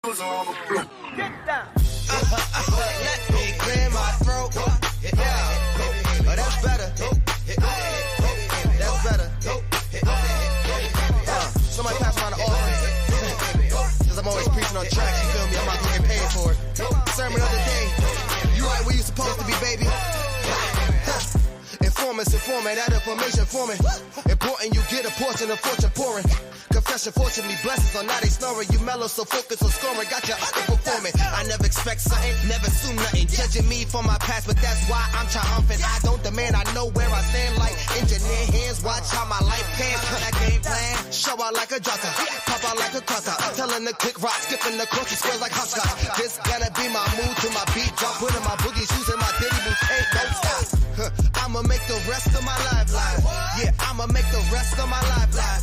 Get down. Let me clear my throat. Oh, that's better. That's better. Somebody pass around the offering. Cause I'm always preaching on tracks, you feel me? I'm not gonna get paid for it. Sermon of the day. You right where you supposed to be, baby. Informant, that information forming. Important you get a portion of fortune pouring. Confession, fortunately, blessings on now they snoring. You mellow, so focus on scoring. Got your underperforming. I never expect something, never assume nothing. Judging me for my past, but that's why I'm triumphant. I don't demand, I know where I stand like engineer hands. Watch how my life pans. That game plan, show out like a drotter, pop out like a crosser. Telling the quick rock, skipping the coach, squares like hopscotch. This gonna be my mood to my beat drop. Putting my boogie shoes in my diddy boots, ain't no stop. I'ma make the rest of my life live. Yeah, I'ma make the rest of my life live.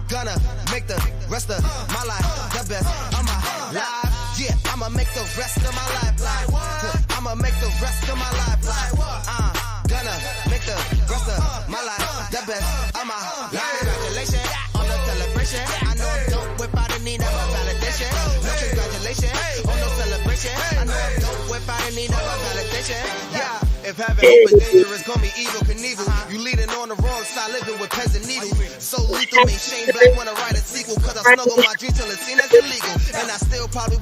Gonna make the rest of my life the best of my life. Yeah, I'ma make the rest of my life live. I'ma make the rest of my life live. Gonna make the rest of my life the best of my life. Congratulations on the celebration. I know I'm dope without a need of a validation. No congratulations on no celebration. I know I'm dope without a need of a validation. Yeah. If having hope is dangerous, call me evil Knievel. You leading on the wrong side, living with peasant needles. So lethal, make Shane Black wanna write a sequel. Cause I snuggle my dreams till it's seen as illegal. And I still probably...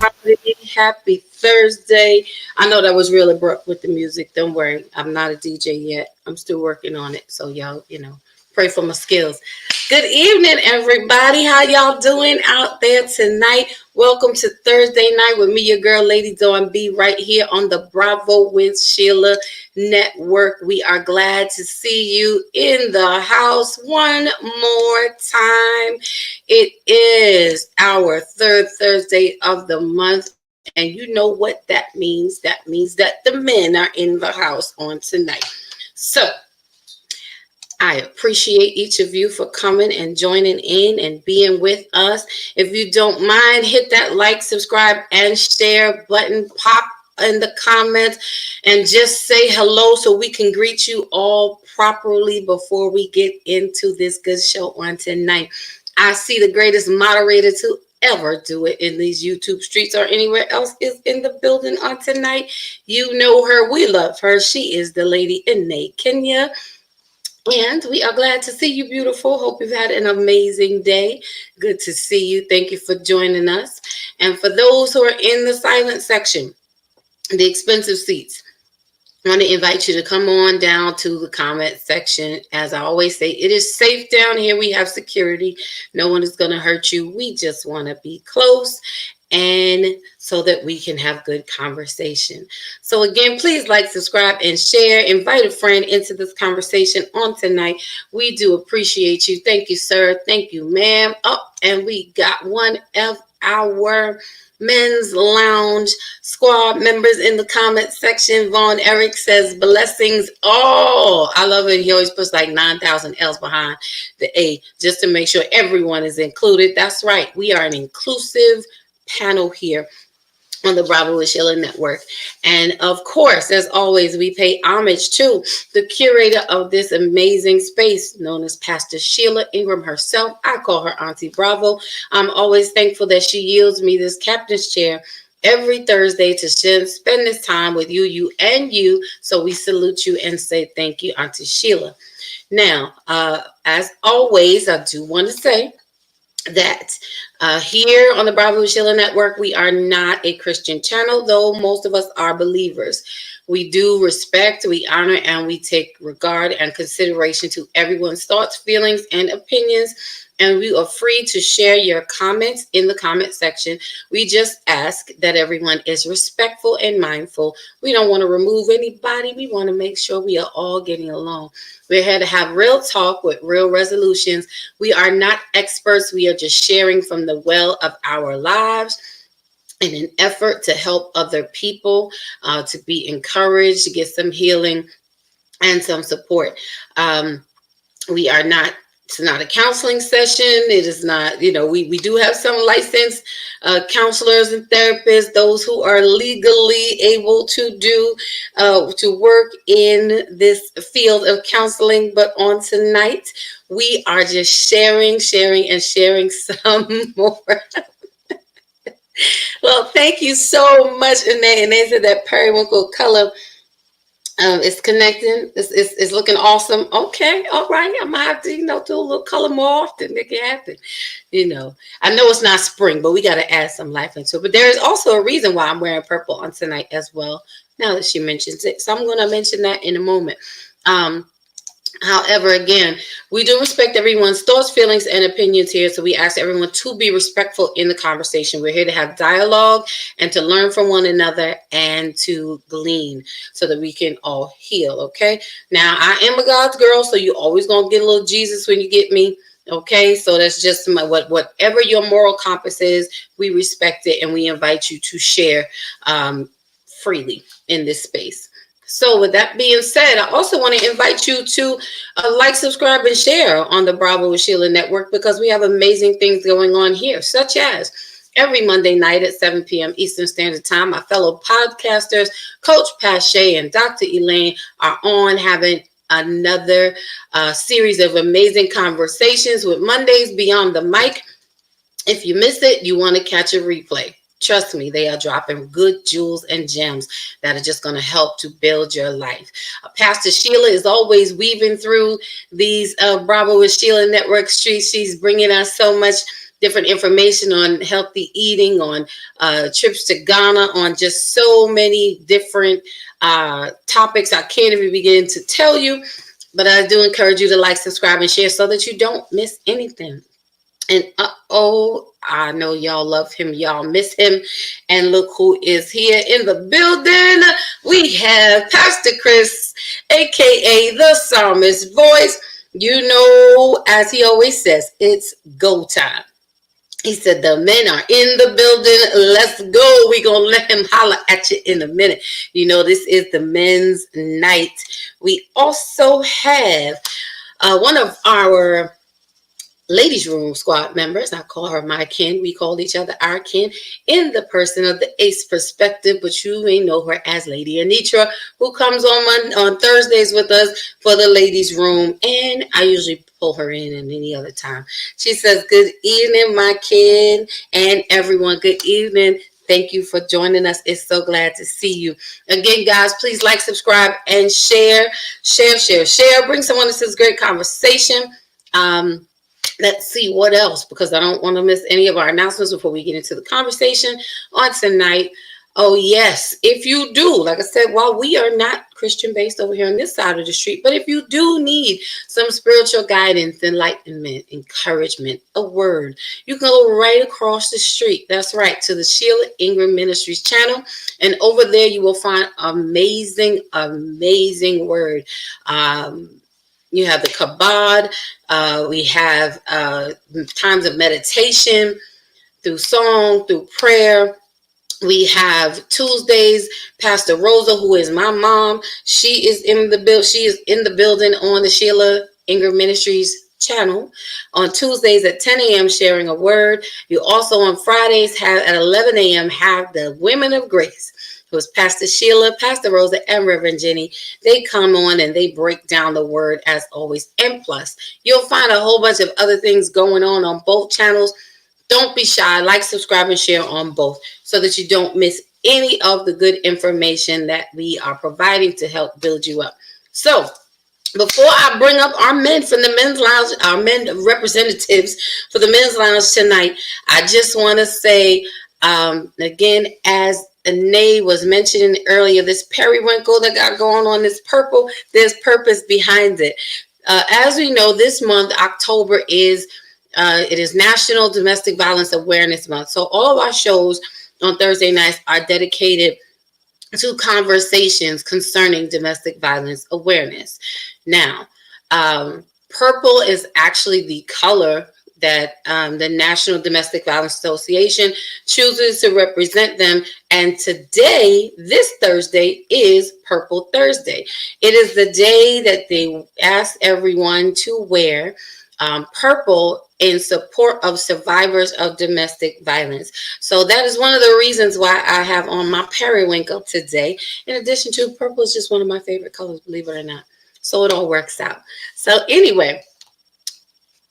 Happy Thursday. I know that was real abrupt with the music. Don't worry. I'm not a DJ yet. I'm still working on it. So y'all, pray for my skills. Good evening, everybody. How y'all doing out there tonight? Welcome to Thursday night with me, your girl, Lady Dawn B, right here on the Bravo with Sheila Network. We are glad to see you in the house one more time. It is our third Thursday of the month, and you know what that means. That means that the men are in the house on tonight. So, I appreciate each of you for coming and joining in and being with us. If you don't mind, hit that like, subscribe, and share button. Pop in the comments and just say hello so we can greet you all properly before we get into this good show on tonight. I see the greatest moderator to ever do it in these YouTube streets or anywhere else is in the building on tonight. You know her. We love her. She is the lady Ine Kenya. And we are glad to see you, beautiful. Hope you've had an amazing day. Good to see you. Thank you for joining us. And for those who are in the silent section, the expensive seats, I want to invite you to come on down to the comment section. As I always say, it is safe down here. We have security. No one is going to hurt you. We just want to be close and so that we can have good conversation. So again, please like, subscribe, and share. Invite a friend into this conversation on tonight. We do appreciate you. Thank you, sir. Thank you, ma'am. Oh, and we got one of our Men's Lounge squad members in the comment section. Vaughn Eric says, blessings. Oh, I love it. He always puts like 9,000 L's behind the A just to make sure everyone is included. That's right. We are an inclusive panel here on the Bravo with Sheila Network. And of course, as always, we pay homage to the curator of this amazing space, known as Pastor Sheila Ingram herself. I call her Auntie Bravo. I'm always thankful that she yields me this captain's chair every Thursday to spend this time with you. So we salute you and say thank you, Auntie Sheila. Now, as always, I do want to say that here on the Bravo with Sheila Network, we are not a Christian channel, though most of us are believers. We do respect, we honor, and we take regard and consideration to everyone's thoughts, feelings, and opinions. And we are free to share your comments in the comment section. We just ask that everyone is respectful and mindful. We don't want to remove anybody. We want to make sure we are all getting along. We're here to have real talk with real resolutions. We are not experts. We are just sharing from the well of our lives in an effort to help other people, to be encouraged, to get some healing and some support. We are not... It's not a counseling session. It is not, we do have some licensed counselors and therapists, those who are legally able to work in this field of counseling. But on tonight, we are just sharing some more. Well, thank you so much, Annette. And they said that periwinkle color it's connecting. It's looking awesome. Okay, all right. I might have to, do a little color more often. Make it happen. I know it's not spring, but we got to add some life into it. But there is also a reason why I'm wearing purple on tonight as well. Now that she mentions it, so I'm going to mention that in a moment. Um, However, again, we do respect everyone's thoughts, feelings, and opinions here. So we ask everyone to be respectful in the conversation. We're here to have dialogue and to learn from one another and to glean so that we can all heal. Okay. Now, I am a God's girl, so you always going to get a little Jesus when you get me. Okay. So that's just whatever your moral compass is, we respect it and we invite you to share freely in this space. So with that being said, I also want to invite you to like, subscribe, and share on the Bravo with Sheila Network because we have amazing things going on here, such as every Monday night at 7 p.m. Eastern Standard Time. My fellow podcasters, Coach Pache and Dr. Elaine, are on having another series of amazing conversations with Mondays Beyond the Mic. If you missed it, you want to catch a replay. Trust me, they are dropping good jewels and gems that are just going to help to build your life. Pastor Sheila is always weaving through these Bravo with Sheila Network streets. She's bringing us so much different information on healthy eating, on trips to Ghana, on just so many different topics I can't even begin to tell you. But I do encourage you to like, subscribe, and share so that you don't miss anything. And I know y'all love him. Y'all miss him. And look who is here in the building. We have Pastor Chris, a.k.a. the Psalmist Voice. As he always says, it's go time. He said, the men are in the building. Let's go. We're going to let him holler at you in a minute. This is the men's night. We also have one of our ladies room squad members. I call her my kin. We call each other our kin in the person of the Ace Perspective, but you may know her as Lady Anitra, who comes on Thursdays with us for the ladies room, and I usually pull her in any other time. She says, good evening, my kin, and everyone. Good evening. Thank you for joining us. It's so glad to see you. Again, guys, please like, subscribe, and share. Bring someone to this great conversation. Let's see what else, because I don't want to miss any of our announcements before we get into the conversation on tonight. Oh, yes. If you do, like I said, while we are not Christian based over here on this side of the street, but if you do need some spiritual guidance, enlightenment, encouragement, a word, you can go right across the street. That's right, to the Sheila Ingram Ministries channel. And over there, you will find amazing, amazing word. You have the Kabod. We have times of meditation through song, through prayer. We have Tuesdays. Pastor Rosa, who is my mom, she is in the building on the Sheila Ingram Ministries channel on Tuesdays at 10 a.m. sharing a word. You also on Fridays at 11 a.m. have the Women of Grace. It was Pastor Sheila, Pastor Rosa, and Reverend Jenny. They come on and they break down the word as always. And plus, you'll find a whole bunch of other things going on both channels. Don't be shy. Like, subscribe, and share on both so that you don't miss any of the good information that we are providing to help build you up. So, before I bring up our men from the men's lounge, our men representatives for the men's lounge tonight, I just want to say, again, as Nay was mentioning earlier, this periwinkle that got going on, this purple, there's purpose behind it. As we know, this month, October, it is National Domestic Violence Awareness Month. So all of our shows on Thursday nights are dedicated to conversations concerning domestic violence awareness. Now, purple is actually the color that the National Domestic Violence Association chooses to represent them. And today, this Thursday, is Purple Thursday. It is the day that they ask everyone to wear purple in support of survivors of domestic violence. So that is one of the reasons why I have on my periwinkle today. In addition to, purple is just one of my favorite colors, believe it or not. So it all works out. So anyway,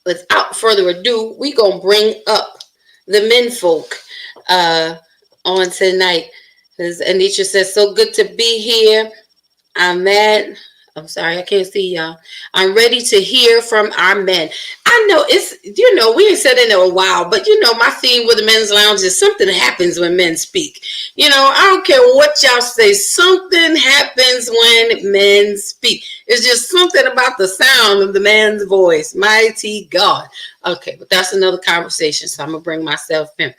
without further ado, we gonna bring up the men folk. uh, on tonight. As Anitra says, so good to be here. I'm mad. I'm sorry, I can't see y'all. I'm ready to hear from our men. I know it's, we ain't said it in a while, but my theme with the men's lounge is something happens when men speak. I don't care what y'all say. Something happens when men speak. It's just something about the sound of the man's voice. Mighty God. Okay, but that's another conversation. So I'm going to bring myself in.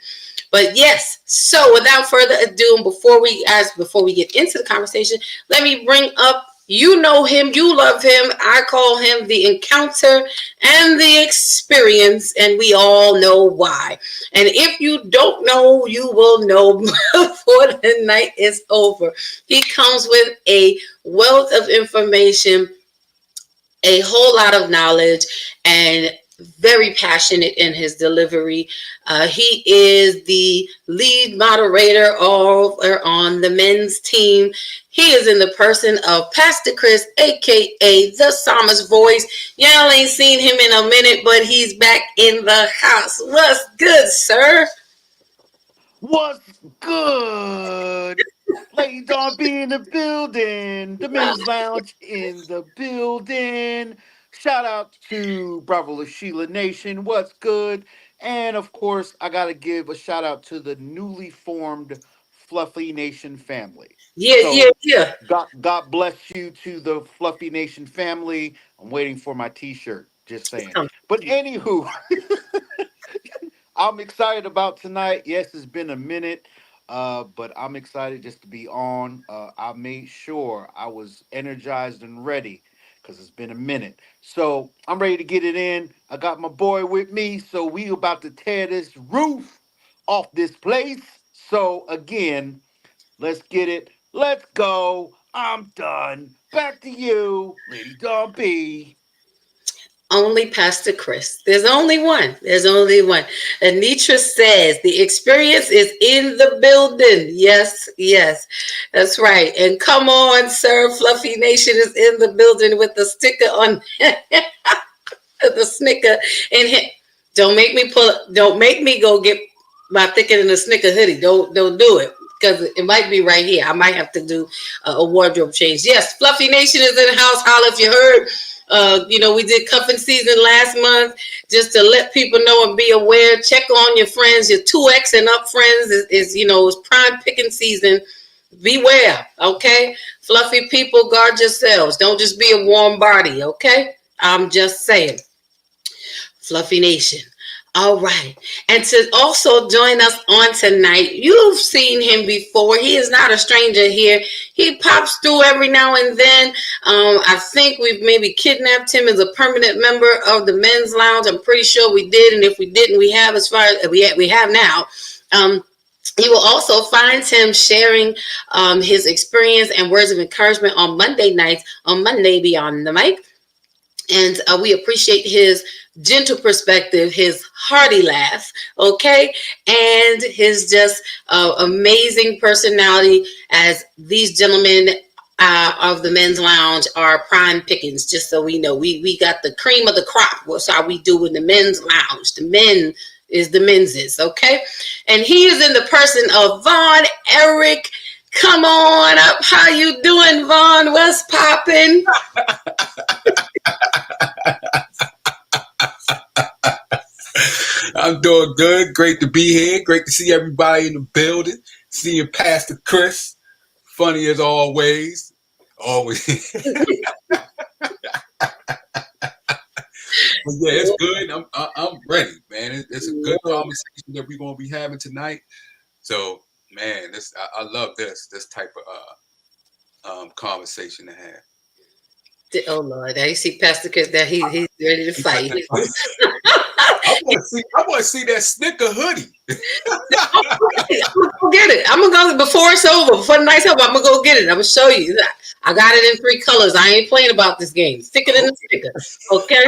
But yes, so without further ado, and before we get into the conversation, let me bring up, you know him, you love him. I call him the encounter and the experience, and we all know why. And if you don't know, you will know before the night is over. He comes with a wealth of information, a whole lot of knowledge, and very passionate in his delivery. He is the lead moderator over on the men's team. He is in the person of Pastor Chris, aka the Psalmist Voice. Y'all ain't seen him in a minute, but he's back in the house. What's good, sir? What's good? Lady Dawn B in the building. The men's lounge in the building. Shout out to Bravo La Sheila Nation. What's good? And of course, I gotta give a shout out to the newly formed Fluffy Nation family. Yeah. God bless you to the Fluffy Nation family. I'm waiting for my T-shirt. Just saying. But anywho, I'm excited about tonight. Yes, it's been a minute, but I'm excited just to be on. I made sure I was energized and ready because it's been a minute. So I'm ready to get it in. I got my boy with me, so we about to tear this roof off this place. So again, let's get it. Let's go. I'm done. Back to you, Lady Dawn B. Only Pastor Chris. There's only one. Anitra says the experience is in the building. Yes, that's right. And come on, sir. Fluffy Nation is in the building with the sticker on the snicker in him. Don't make me go get my thicker than a snicker hoodie. Don't do it. Because it might be right here. I might have to do a wardrobe change. Yes, Fluffy Nation is in the house. Holla if you heard. We did cuffing season last month just to let people know and be aware. Check on your friends, your 2X and up friends is prime picking season. Beware, okay? Fluffy people, guard yourselves. Don't just be a warm body, okay? I'm just saying. Fluffy Nation. All right. And to also join us on tonight, you've seen him before. He is not a stranger here. He pops through every now and then. I think we've maybe kidnapped him as a permanent member of the men's lounge. I'm pretty sure we did. And if we didn't, we have as far as we have now. You will also find him sharing his experience and words of encouragement on Monday nights, on Monday Beyond the Mic. And we appreciate his gentle perspective, his hearty laugh, okay? And his just amazing personality, as these gentlemen of the men's lounge are prime pickings, just so we know. We got the cream of the crop. What's how we do in the men's lounge. The men is the men's, okay? And he is in the person of Von Erich. Come on up. How you doing, Von? What's popping? I'm doing good. Great to be here. Great to see everybody in the building. Seeing Pastor Chris. Funny as always. Always. But yeah, it's good. I'm ready, man. It's a good conversation that we're gonna be having tonight. So, man, I love this type of conversation to have. Oh Lord, I see Pastor Chris that he's ready to fight. I want to see that snicker hoodie. I'm gonna go get it. I'm gonna go before it's over. Before the night's over, I'm gonna go get it. I'm gonna show you. I got it in 3 colors. I ain't playing about this game. Stick it in the sticker, okay?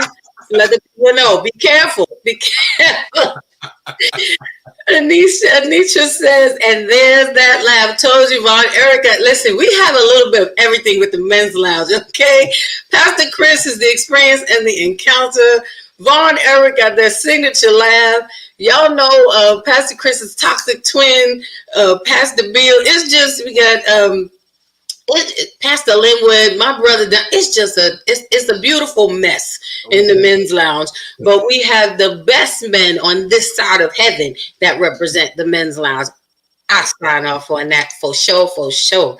Let the people know. Be careful. Be careful. Anisha says, and there's that laugh. Told you, Von Erica. Listen, we have a little bit of everything with the men's lounge, okay? Pastor Chris is the experience and the encounter. Von Erica, their signature laugh. Y'all know Pastor Chris's toxic twin, Pastor Bill. It's just, we got Pastor Linwood, my brother. It's a beautiful mess in the men's lounge. But we have the best men on this side of heaven that represent the men's lounge. I sign off on that for sure, for sure.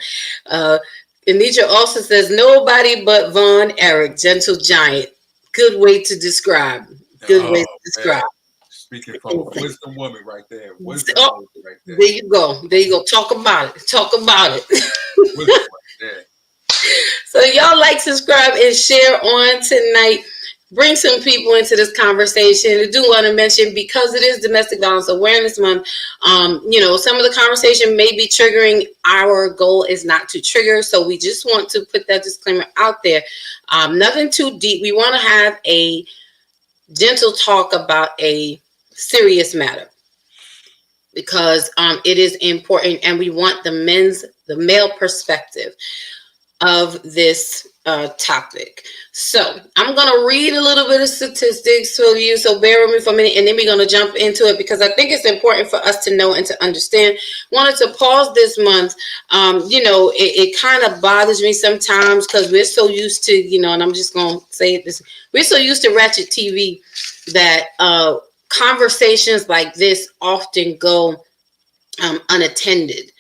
Anitra also says, nobody but Von Eric, gentle giant. Good way to describe. Good way to describe. Man. Speaking from a wisdom woman right there. Wisdom woman right there. There you go. There you go. Talk about it. Talk about it. Wisdom right there. So y'all like, subscribe, and share on tonight. Bring some people into this conversation. I do want to mention, because it is Domestic Violence Awareness Month, some of the conversation may be triggering. Our goal is not to trigger, so we just want to put that disclaimer out there. Nothing too deep. We want to have a gentle talk about a serious matter, because it is important, and we want the male perspective of this topic. So I'm going to read a little bit of statistics for you, so bear with me for a minute, and then we're going to jump into it, because I think it's important for us to know and to understand. Wanted to pause this month. It kind of bothers me sometimes, because we're so used to, and I'm just going to say this, we're so used to Ratchet TV that conversations like this often go unattended.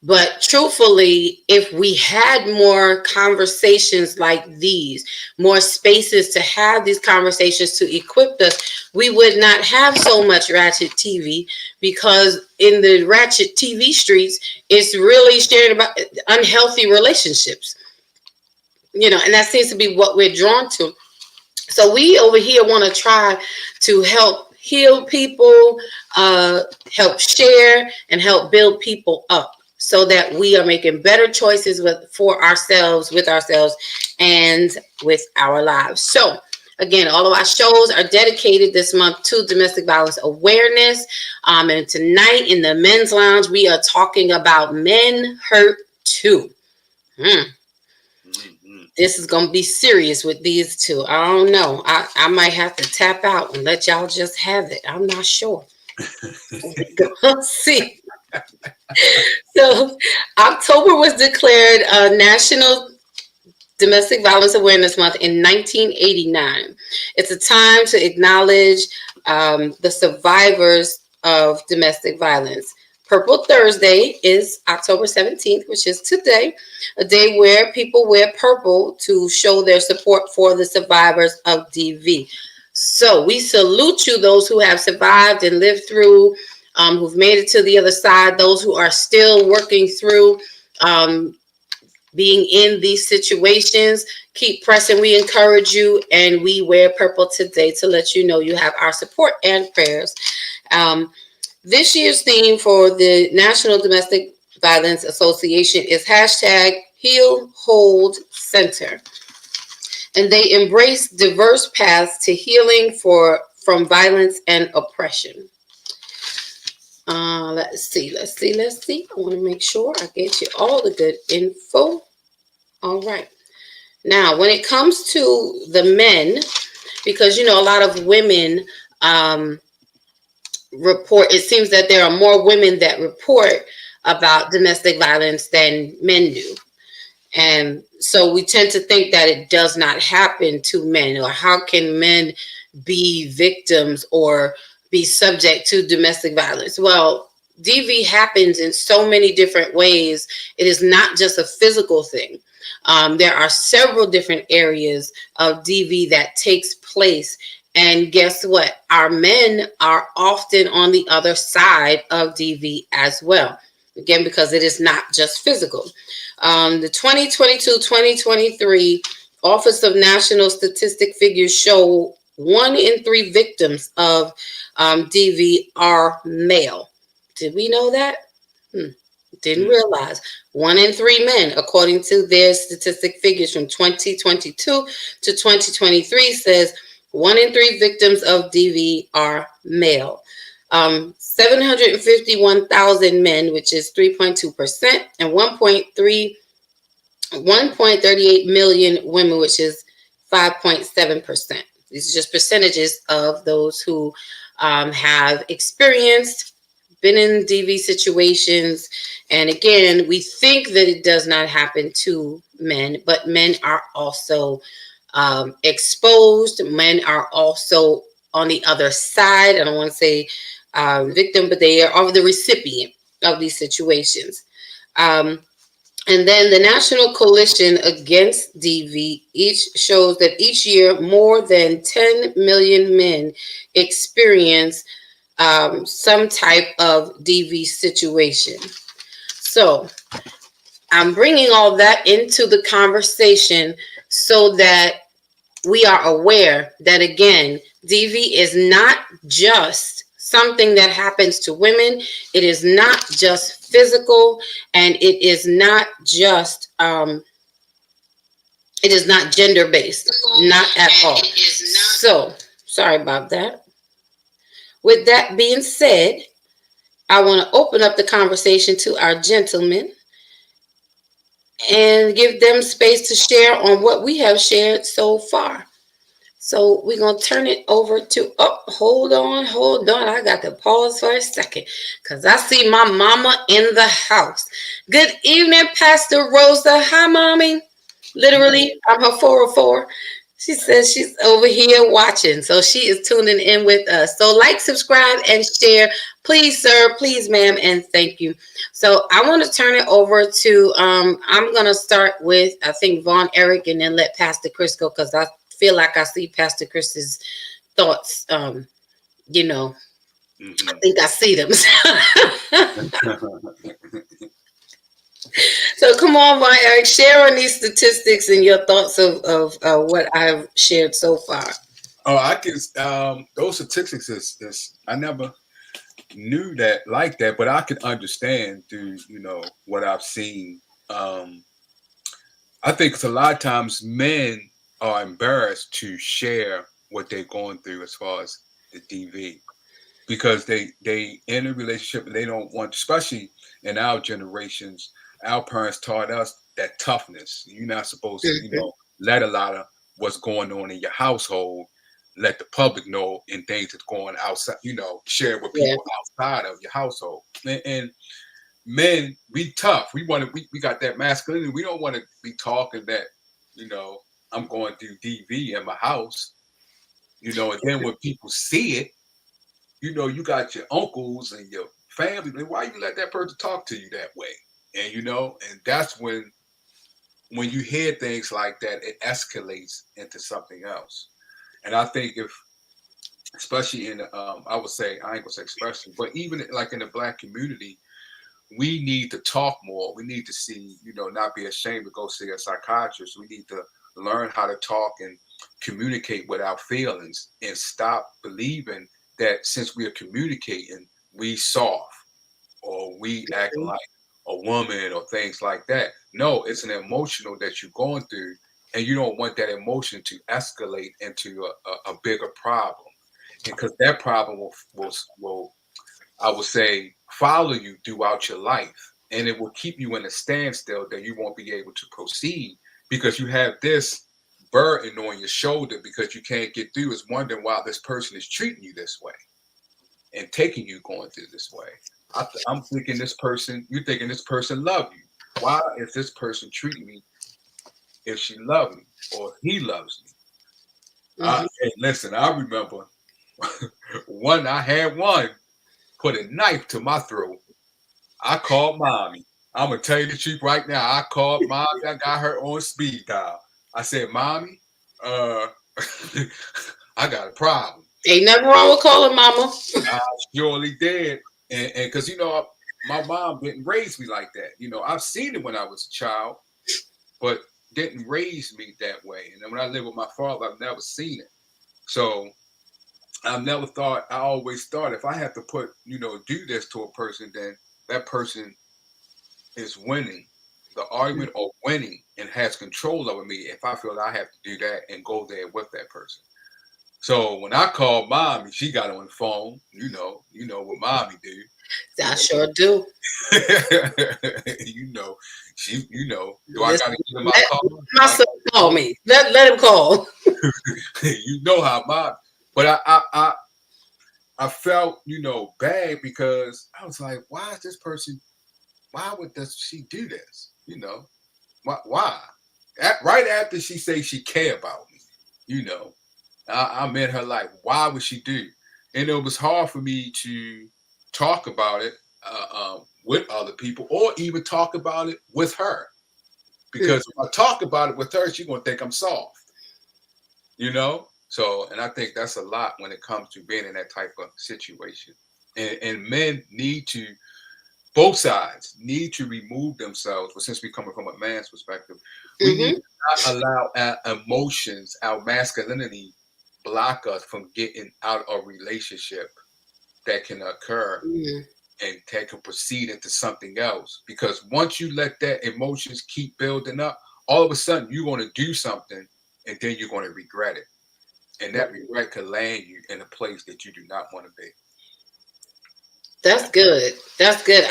But truthfully, if we had more conversations like these, more spaces to have these conversations to equip us, we would not have so much Ratchet TV, because in the Ratchet TV streets, it's really sharing about unhealthy relationships, and that seems to be what we're drawn to. So we over here want to try to help heal people, help share, and help build people up, so that we are making better choices with ourselves, and with our lives. So again, all of our shows are dedicated this month to domestic violence awareness. And tonight in the men's lounge, we are talking about men hurt too. This is going to be serious with these two. I don't know. I might have to tap out and let y'all just have it. I'm not sure. We'll see. So October was declared National Domestic Violence Awareness Month in 1989. It's a time to acknowledge the survivors of domestic violence. Purple Thursday is October 17th, which is today, a day where people wear purple to show their support for the survivors of DV. So we salute you, those who have survived and lived through, who've made it to the other side, those who are still working through being in these situations. Keep pressing. We encourage you, and we wear purple today to let you know you have our support and prayers. This year's theme for the National Domestic Violence Association is #Heal Hold Center. And they embrace diverse paths to healing from violence and oppression. Let's see. I want to make sure I get you all the good info. All right. Now, when it comes to the men, because, a lot of women report, it seems that there are more women that report about domestic violence than men do. And so we tend to think that it does not happen to men, or how can men be victims or be subject to domestic violence? Well, DV happens in so many different ways. It is not just a physical thing. There are several different areas of DV that takes place. And guess what? Our men are often on the other side of DV as well. Again, because it is not just physical. The 2022-2023 Office of National Statistic figures show 1 in 3 victims of DV are male. Did we know that? Didn't realize. 1 in 3 men, according to their statistic figures from 2022 to 2023, says 1 in 3 victims of DV are male. 751,000 men, which is 3.2%, and 1.38 million women, which is 5.7%. These are just percentages of those who have experienced, been in DV situations. And again, we think that it does not happen to men, but men are also exposed. Men are also on the other side. I don't want to say victim, but they are the recipient of these situations. And then the National Coalition Against DV each shows that each year more than 10 million men experience some type of DV situation. So I'm bringing all that into the conversation so that we are aware that, again, DV is not just something that happens to women. It is not just physical, and it is not just it is not gender based, not at all. So sorry about that. With that being said, I want to open up the conversation to our gentlemen and give them space to share on what we have shared so far. So we're going to turn it over to, oh, hold on. I got to pause for a second because I see my mama in the house. Good evening, Pastor Rosa. Hi, mommy. Literally, I'm her 404. She says she's over here watching. So she is tuning in with us. So like, subscribe, and share. Please, sir. Please, ma'am. And thank you. So I want to turn it over to, I'm going to start with, I think, Vaughn Eric, and then let Pastor Chris go because I feel like I see Pastor Chris's thoughts. I think I see them. So come on, Vaughn Eric, share on these statistics and your thoughts of what I've shared so far. Oh, I can. Those statistics is I never knew that like that, but I can understand through what I've seen. I think it's a lot of times men are embarrassed to share what they're going through as far as the DV because they in a relationship and they don't want, especially in our generations. Our parents taught us that toughness. You're not supposed to, let a lot of what's going on in your household, let the public know and things that's going outside, share with people outside of your household. And men, we tough. We got that masculinity. We don't want to be talking that, I'm going through DV in my house, and then when people see it, you got your uncles and your family. Why you let that person talk to you that way? And and that's when you hear things like that, it escalates into something else. And I think especially in I would say, I ain't gonna say especially, but even like in the Black community, we need to talk more. We need to see, not be ashamed to go see a psychiatrist. We need to learn how to talk and communicate with our feelings and stop believing that since we are communicating, we soft or we act like a woman or things like that. No, it's an emotional that you're going through, and you don't want that emotion to escalate into a bigger problem, because that problem will I would say follow you throughout your life, and it will keep you in a standstill that you won't be able to proceed because you have this burden on your shoulder because you can't get through. Is wondering why this person is treating you this way and taking you going through this way. I'm thinking you're thinking this person love you. Why is this person treating me if she loves me or he loves me? Hey, listen, I remember I had one put a knife to my throat. I called mommy. I'm going to tell you the truth right now. I called mommy. I got her on speed dial. I said, mommy, I got a problem. Ain't nothing wrong with calling mama. I surely did. And because, my mom didn't raise me like that. I've seen it when I was a child, but didn't raise me that way. And then when I lived with my father, I've never seen it. So I always thought if I have to do this to a person, then that person is winning the argument or winning and has control over me if I feel that I have to do that and go there with that person. So when I called mommy, she got on the phone. You know what mommy do. I sure do. you know, do I gotta give him my call? My son call me. Let him call. You know how but I felt, bad because I was like, why is this person, why would she do this? Why? Right after she say she care about me, I'm in her life. Why would she do? And it was hard for me to talk about it with other people or even talk about it with her. Because if I talk about it with her, she's going to think I'm soft, So, and I think that's a lot when it comes to being in that type of situation. And men need to, both sides need to remove themselves. But since we're coming from a man's perspective, we need to not allow our emotions, our masculinity, block us from getting out of a relationship that can occur and that can proceed into something else. Because once you let that emotions keep building up, all of a sudden you're going to do something and then you're going to regret it. And that regret could land you in a place that you do not want to be. That's good. That's good.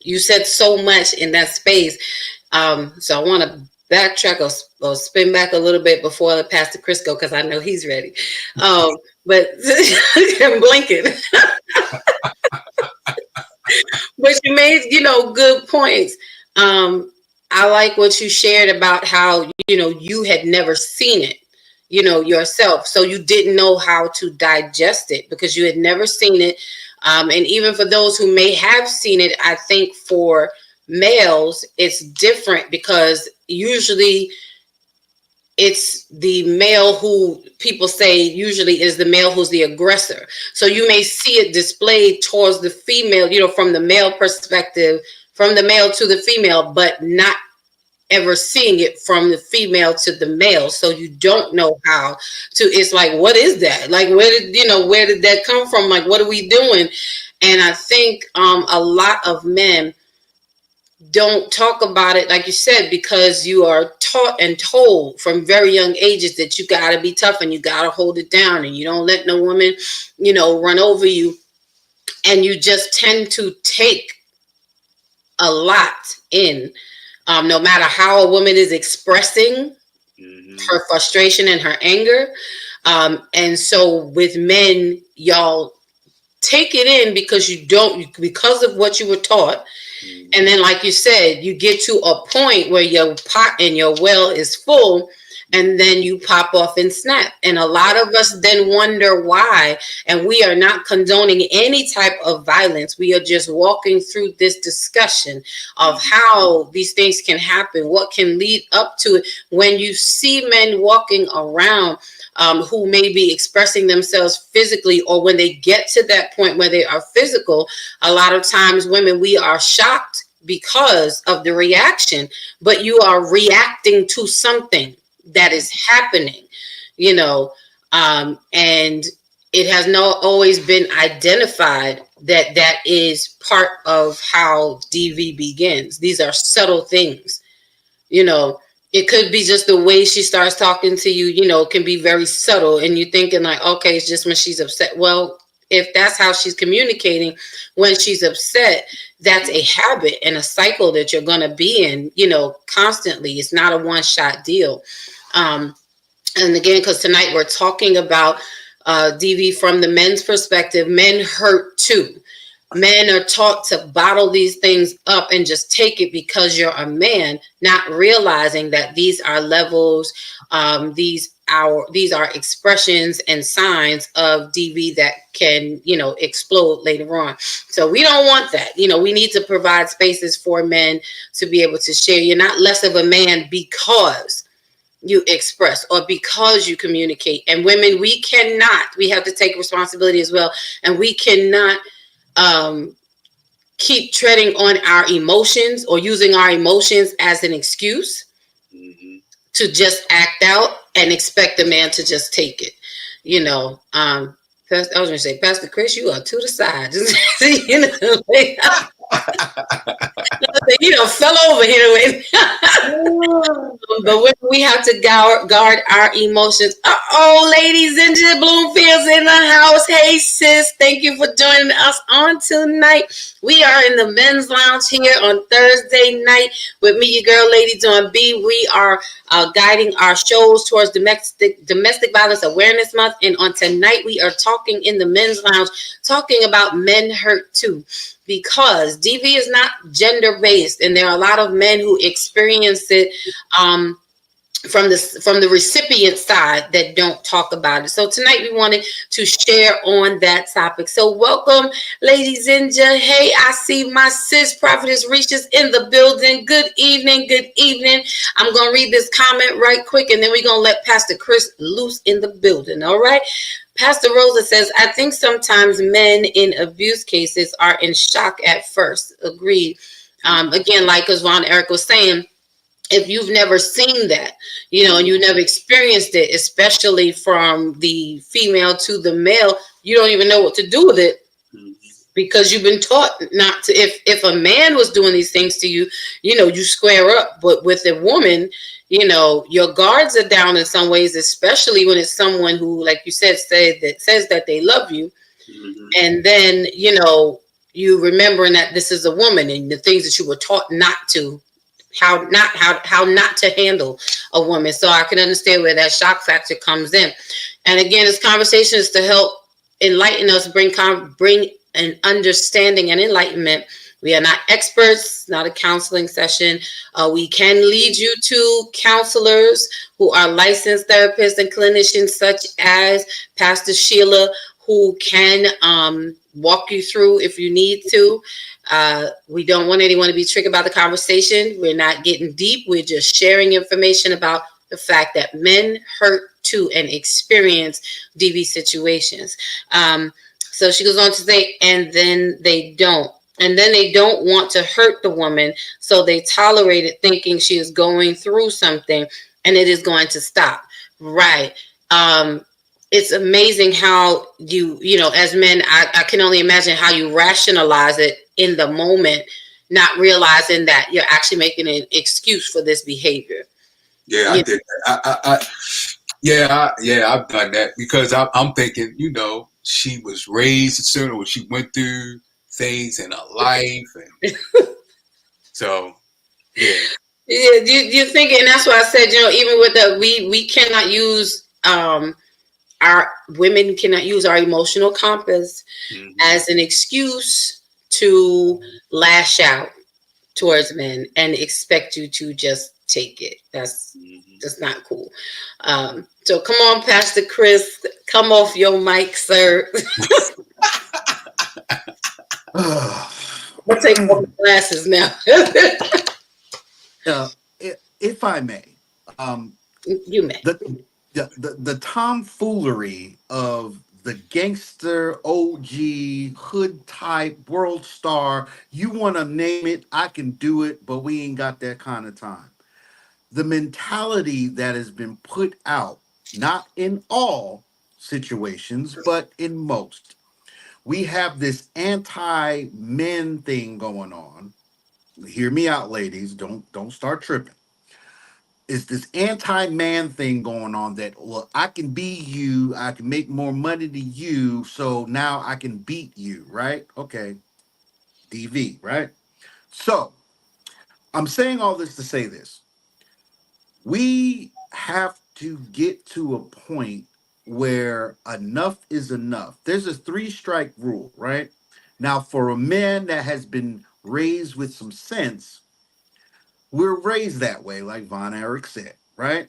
You said so much in that space. So I want to backtrack or spin back a little bit before I pass to Crisco because I know he's ready. But I'm blinking. But you made, good points. I like what you shared about how, you had never seen it, yourself. So you didn't know how to digest it because you had never seen it. And even for those who may have seen it, I think for males, it's different because usually it's the male who people say usually is the male who's the aggressor. So you may see it displayed towards the female, from the male perspective, from the male to the female, but not ever seeing it from the female to the male. So you don't know how to, it's like, what is that? Like, where did that come from? Like, what are we doing? And I think a lot of men don't talk about it, like you said, because you are taught and told from very young ages that you got to be tough and you got to hold it down and you don't let no woman, run over you. And you just tend to take a lot in, no matter how a woman is expressing her frustration and her anger. And so with men, y'all take it in because of what you were taught. And then, like you said, you get to a point where your pot and your well is full, and then you pop off and snap. And a lot of us then wonder why. And we are not condoning any type of violence. We are just walking through this discussion of how these things can happen, what can lead up to it. When you see men walking around who may be expressing themselves physically, or when they get to that point where they are physical, a lot of times women, we are shocked because of the reaction, but you are reacting to something that is happening, and it has not always been identified that is part of how DV begins. These are subtle things, It could be just the way she starts talking to you, it can be very subtle. And you're thinking like, okay, it's just when she's upset. Well, if that's how she's communicating when she's upset, that's a habit and a cycle that you're going to be in, constantly. It's not a one-shot deal. And again, because tonight we're talking about DV from the men's perspective. Men hurt too. Men are taught to bottle these things up and just take it because you're a man, not realizing that these are levels, these are expressions and signs of DV that can, explode later on. So we don't want that. We need to provide spaces for men to be able to share. You're not less of a man because you express or because you communicate. And women, we have to take responsibility as well. And we cannot keep treading on our emotions or using our emotions as an excuse to just act out and expect the man to just take it. I was going to say, Pastor Chris, you are to the side. You know, fell over here. But when we have to guard our emotions. Oh, ladies and gentlemen, Bloomfield's in the house. Hey, sis, thank you for joining us on tonight. We are in the men's lounge here on Thursday night with me, your girl, Lady Dawn B. We are guiding our shows towards domestic violence awareness month, and on tonight we are talking in the men's lounge, talking about men hurt too, because DV is not gender based, and there are a lot of men who experience it from the recipient side that don't talk about it. So tonight we wanted to share on that topic. So welcome, ladies and gentlemen. Hey, I see my sis Prophetess Reaches in the building. Good evening, good evening. I'm gonna read this comment right quick, and then we're gonna let Pastor Chris loose in the building. All right. Pastor Rosa says, I think sometimes men in abuse cases are in shock at first. Agreed. Again, like as Von Eric was saying, if you've never seen that, you know, and you never experienced it, especially from the female to the male, you don't even know what to do with it, because you've been taught not to. If a man was doing these things to you, you know, you square up. But with a woman, you know, your guards are down in some ways, especially when it's someone who, like you said, says that they love you. And then, you know, you remembering that this is a woman and the things that you were taught not to, how not to handle a woman. So I can understand where that shock factor comes in. And again, this conversation is to help enlighten us, bring an understanding and enlightenment. We are not experts, not a counseling session. We can lead you to counselors who are licensed therapists and clinicians, such as Pastor Sheila, who can walk you through if you need to. We don't want anyone to be triggered by the conversation. We're not getting deep. We're just sharing information about the fact that men hurt too and experience DV situations. So she goes on to say, and then they don't. And then they don't want to hurt the woman, so they tolerate it, thinking she is going through something and it is going to stop. Right. It's amazing how you know, as men, I can only imagine how you rationalize it in the moment, not realizing that you're actually making an excuse for this behavior. Yeah, I did that. I've done that, because I'm thinking, you know, she was raised a certain way, she went through things in her life, and so yeah, you think, and that's why I said, you know, even with that, we cannot use our women cannot use our emotional compass as an excuse to lash out towards men and expect you to just take it. That's just not cool. So come on, Pastor Chris, come off your mic, sir. I'll take off my glasses now. If I may, you may. The tomfoolery of the gangster, OG, hood type, world star, you want to name it, I can do it, but we ain't got that kind of time. The mentality that has been put out, not in all situations, but in most. We have this anti-men thing going on. Hear me out, ladies. Don't start tripping. It's this anti-man thing going on that, look, I can be you, I can make more money than you, so now I can beat you, right? Okay. DV, right? So I'm saying all this to say this. We have to get to a point where enough is enough. There's a 3-strike rule, right? Now, for a man that has been raised with some sense, we're raised that way, like Von Eric said, right?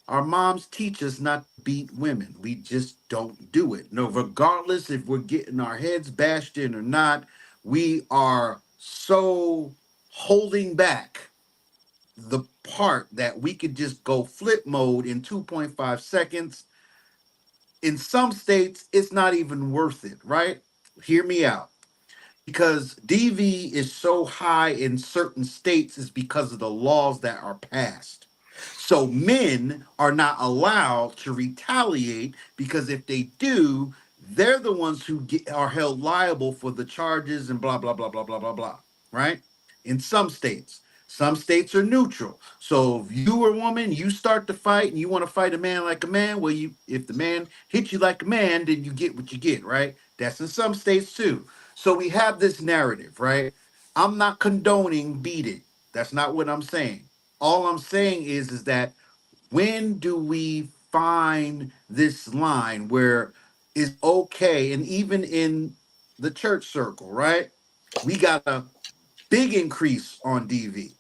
Our moms teach us not to beat women. We just don't do it. No, regardless if we're getting our heads bashed in or not, we are so holding back the part that we could just go flip mode in 2.5 seconds. In some states, it's not even worth it, right? Hear me out. Because DV is so high in certain states is because of the laws that are passed. So men are not allowed to retaliate, because if they do, they're the ones who are held liable for the charges and blah, blah, blah, blah, blah, blah, blah. right? In some states are neutral. So if you are a woman, you start to fight and you want to fight a man like a man, well, you if the man hits you like a man, then you get what you get, right? That's in some states too. So we have this narrative, right? I'm not condoning beat it. That's not what I'm saying. All I'm saying is that when do we find this line where it's okay, and even in the church circle, right? We got a big increase on DV.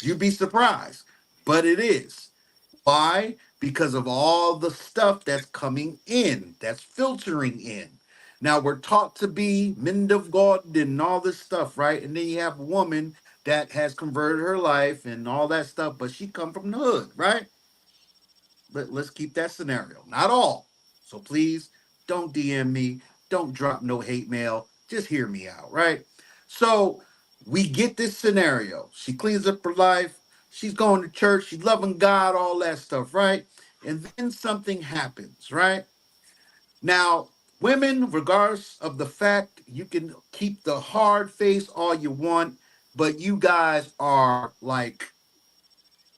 You'd be surprised, but it is. Why? Because of all the stuff that's coming in, that's filtering in. Now we're taught to be men of God and all this stuff, right? And then you have a woman that has converted her life and all that stuff, but she come from the hood, right? Let's keep that scenario. Not all. So please don't DM me. Don't drop no hate mail. Just hear me out, right? So we get this scenario. She cleans up her life. She's going to church. She's loving God, all that stuff, right? And then something happens, right? Now, women, regardless of the fact, you can keep the hard face all you want, but you guys are like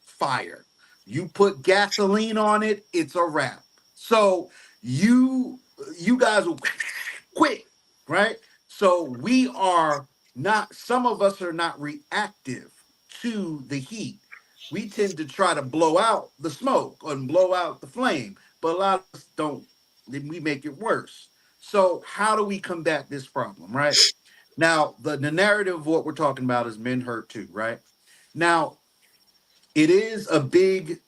fire. You put gasoline on it, it's a wrap. So you guys will quit, right? So we are not, some of us are not reactive to the heat. We tend to try to blow out the smoke and blow out the flame, but a lot of us don't, then we make it worse. So how do we combat this problem, right? Now, the narrative of what we're talking about is men hurt too, right? Now, it is a big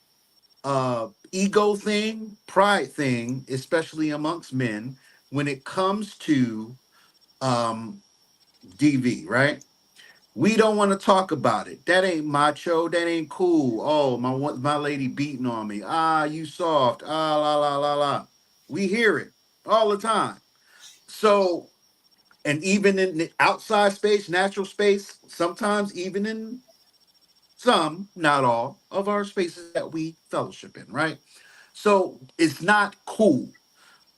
ego thing, pride thing, especially amongst men when it comes to um, DV, right? We don't want to talk about it. That ain't macho. That ain't cool. Oh, my lady beating on me. Ah, you soft. Ah, la la la la. We hear it all the time. So, and even in the outside space, natural space, sometimes even in some, not all, of our spaces that we fellowship in, right? So it's not cool.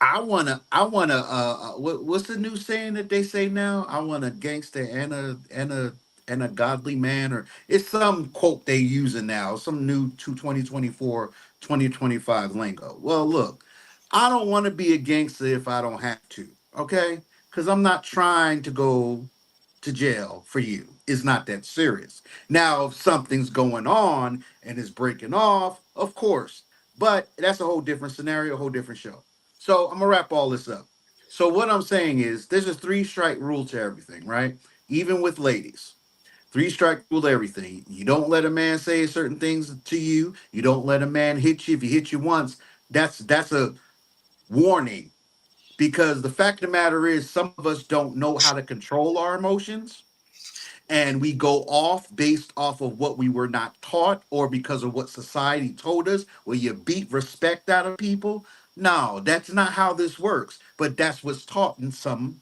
What's the new saying that they say now? I want a gangster and a godly man, or it's some quote they using now, some new 2024 2025 lingo. Well, look, I don't want to be a gangster if I don't have to, okay? Because I'm not trying to go to jail for you. It's not that serious. Now, if something's going on and it's breaking off, of course. But that's a whole different scenario, a whole different show. So I'm gonna wrap all this up. So what I'm saying is there's a three-strike rule to everything, right? Even with ladies. Three-strike rule to everything. You don't let a man say certain things to you. You don't let a man hit you. If he hit you once, that's a warning. Because the fact of the matter is some of us don't know how to control our emotions, and we go off based off of what we were not taught or because of what society told us, where you beat respect out of people. No, that's not how this works. But that's what's taught in some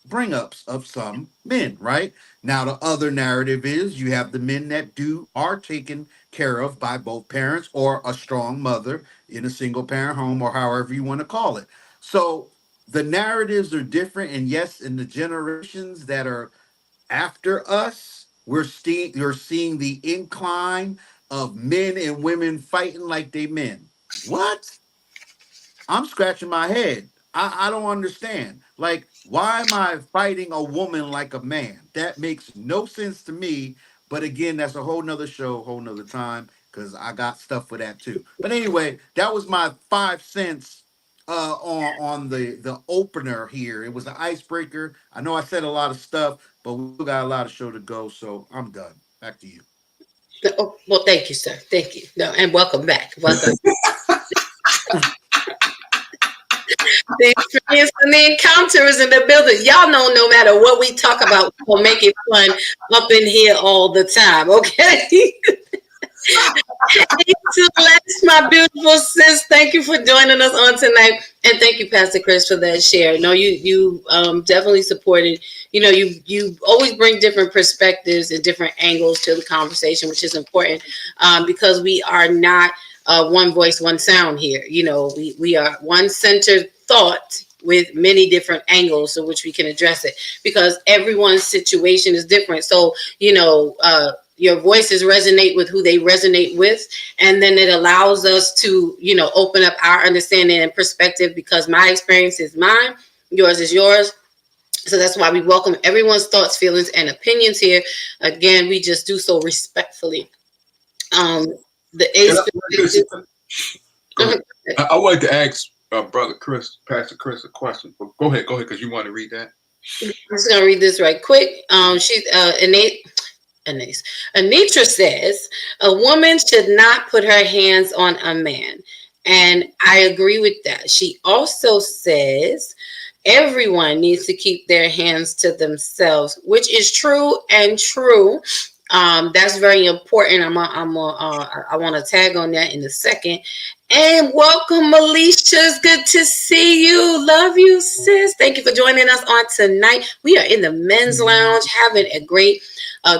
bring ups of some men, right? Now, the other narrative is you have the men that are taken care of by both parents or a strong mother in a single parent home or however you want to call it. So the narratives are different. And yes, in the generations that are after us, you're seeing the incline of men and women fighting like they men. What? I'm scratching my head. I don't understand. Like, why am I fighting a woman like a man? That makes no sense to me. But again, that's a whole nother show, whole nother time, because I got stuff for that too. But anyway, that was my 5 cents on the opener here. It was an icebreaker. I know I said a lot of stuff, but we still got a lot of show to go, so I'm done. Back to you. Oh, well, thank you, sir. Thank you. No, and welcome back. Welcome. The experience and the encounters in the building. Y'all know no matter what we talk about, we'll make it fun up in here all the time, okay? Hey, Celeste, my beautiful sis, thank you for joining us on tonight, and thank you, Pastor Chris, for that share. No, you definitely supported. You know, you always bring different perspectives and different angles to the conversation, which is important because we are not one voice, one sound here. You know, we are one centered thought with many different angles in which we can address it, because everyone's situation is different. So, your voices resonate with who they resonate with. And then it allows us to, open up our understanding and perspective, because my experience is mine, yours is yours. So that's why we welcome everyone's thoughts, feelings, and opinions here. Again, we just do so respectfully. The I wanted to ask Brother Chris, Pastor Chris, a question. Go ahead, because you want to read that. I'm just gonna read this right quick. She's Anitra says a woman should not put her hands on a man, and I agree with that. She also says everyone needs to keep their hands to themselves, which is true and true. That's very important. I want to tag on that in a second. And welcome, Alicia. It's good to see you. Love you, sis. Thank you for joining us on tonight. We are in the men's lounge having a great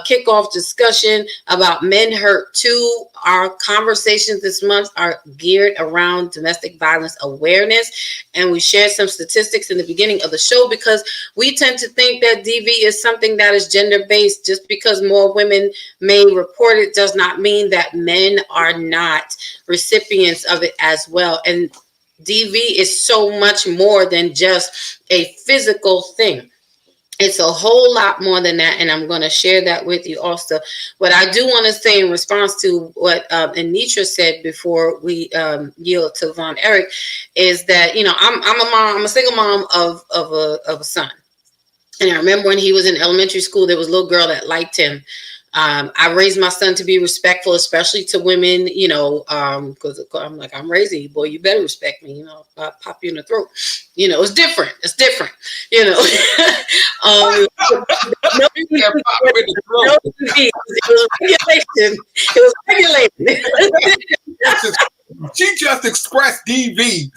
kickoff discussion about Men Hurt Too. Our conversations this month are geared around domestic violence awareness. And we shared some statistics in the beginning of the show, because we tend to think that DV is something that is gender-based. Just because more women may report it does not mean that men are not recipients of it as well. And DV is so much more than just a physical thing. It's a whole lot more than that, and I'm going to share that with you also. What I do want to say in response to what Anitra said before we yield to Von Erich is that, I'm a mom. I'm a single mom of a son. And I remember when he was in elementary school, there was a little girl that liked him. I raised my son to be respectful, especially to women, because I'm like, I'm raising you, boy, you better respect me, I'll pop you in the throat. It's different. It's different, It was regulation. It was regulated. She just expressed DV.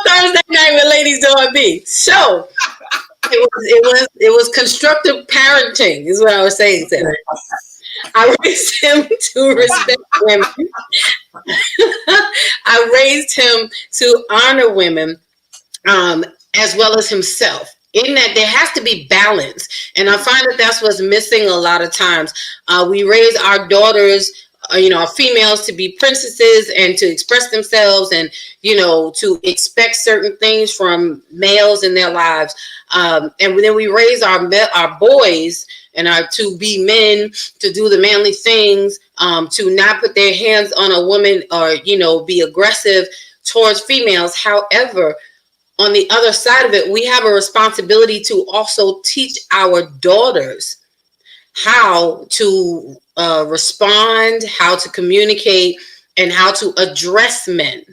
Thursday night with Ladies R&B. So it was constructive parenting, is what I was saying today. I raised him to respect women. I raised him to honor women, as well as himself. In that there has to be balance. And I find that that's what's missing a lot of times. We raise our daughters, our females, to be princesses and to express themselves and, to expect certain things from males in their lives. And then we raise our boys and to be men, to do the manly things, to not put their hands on a woman or, be aggressive towards females. However, on the other side of it, we have a responsibility to also teach our daughters how to respond, how to communicate, and how to address men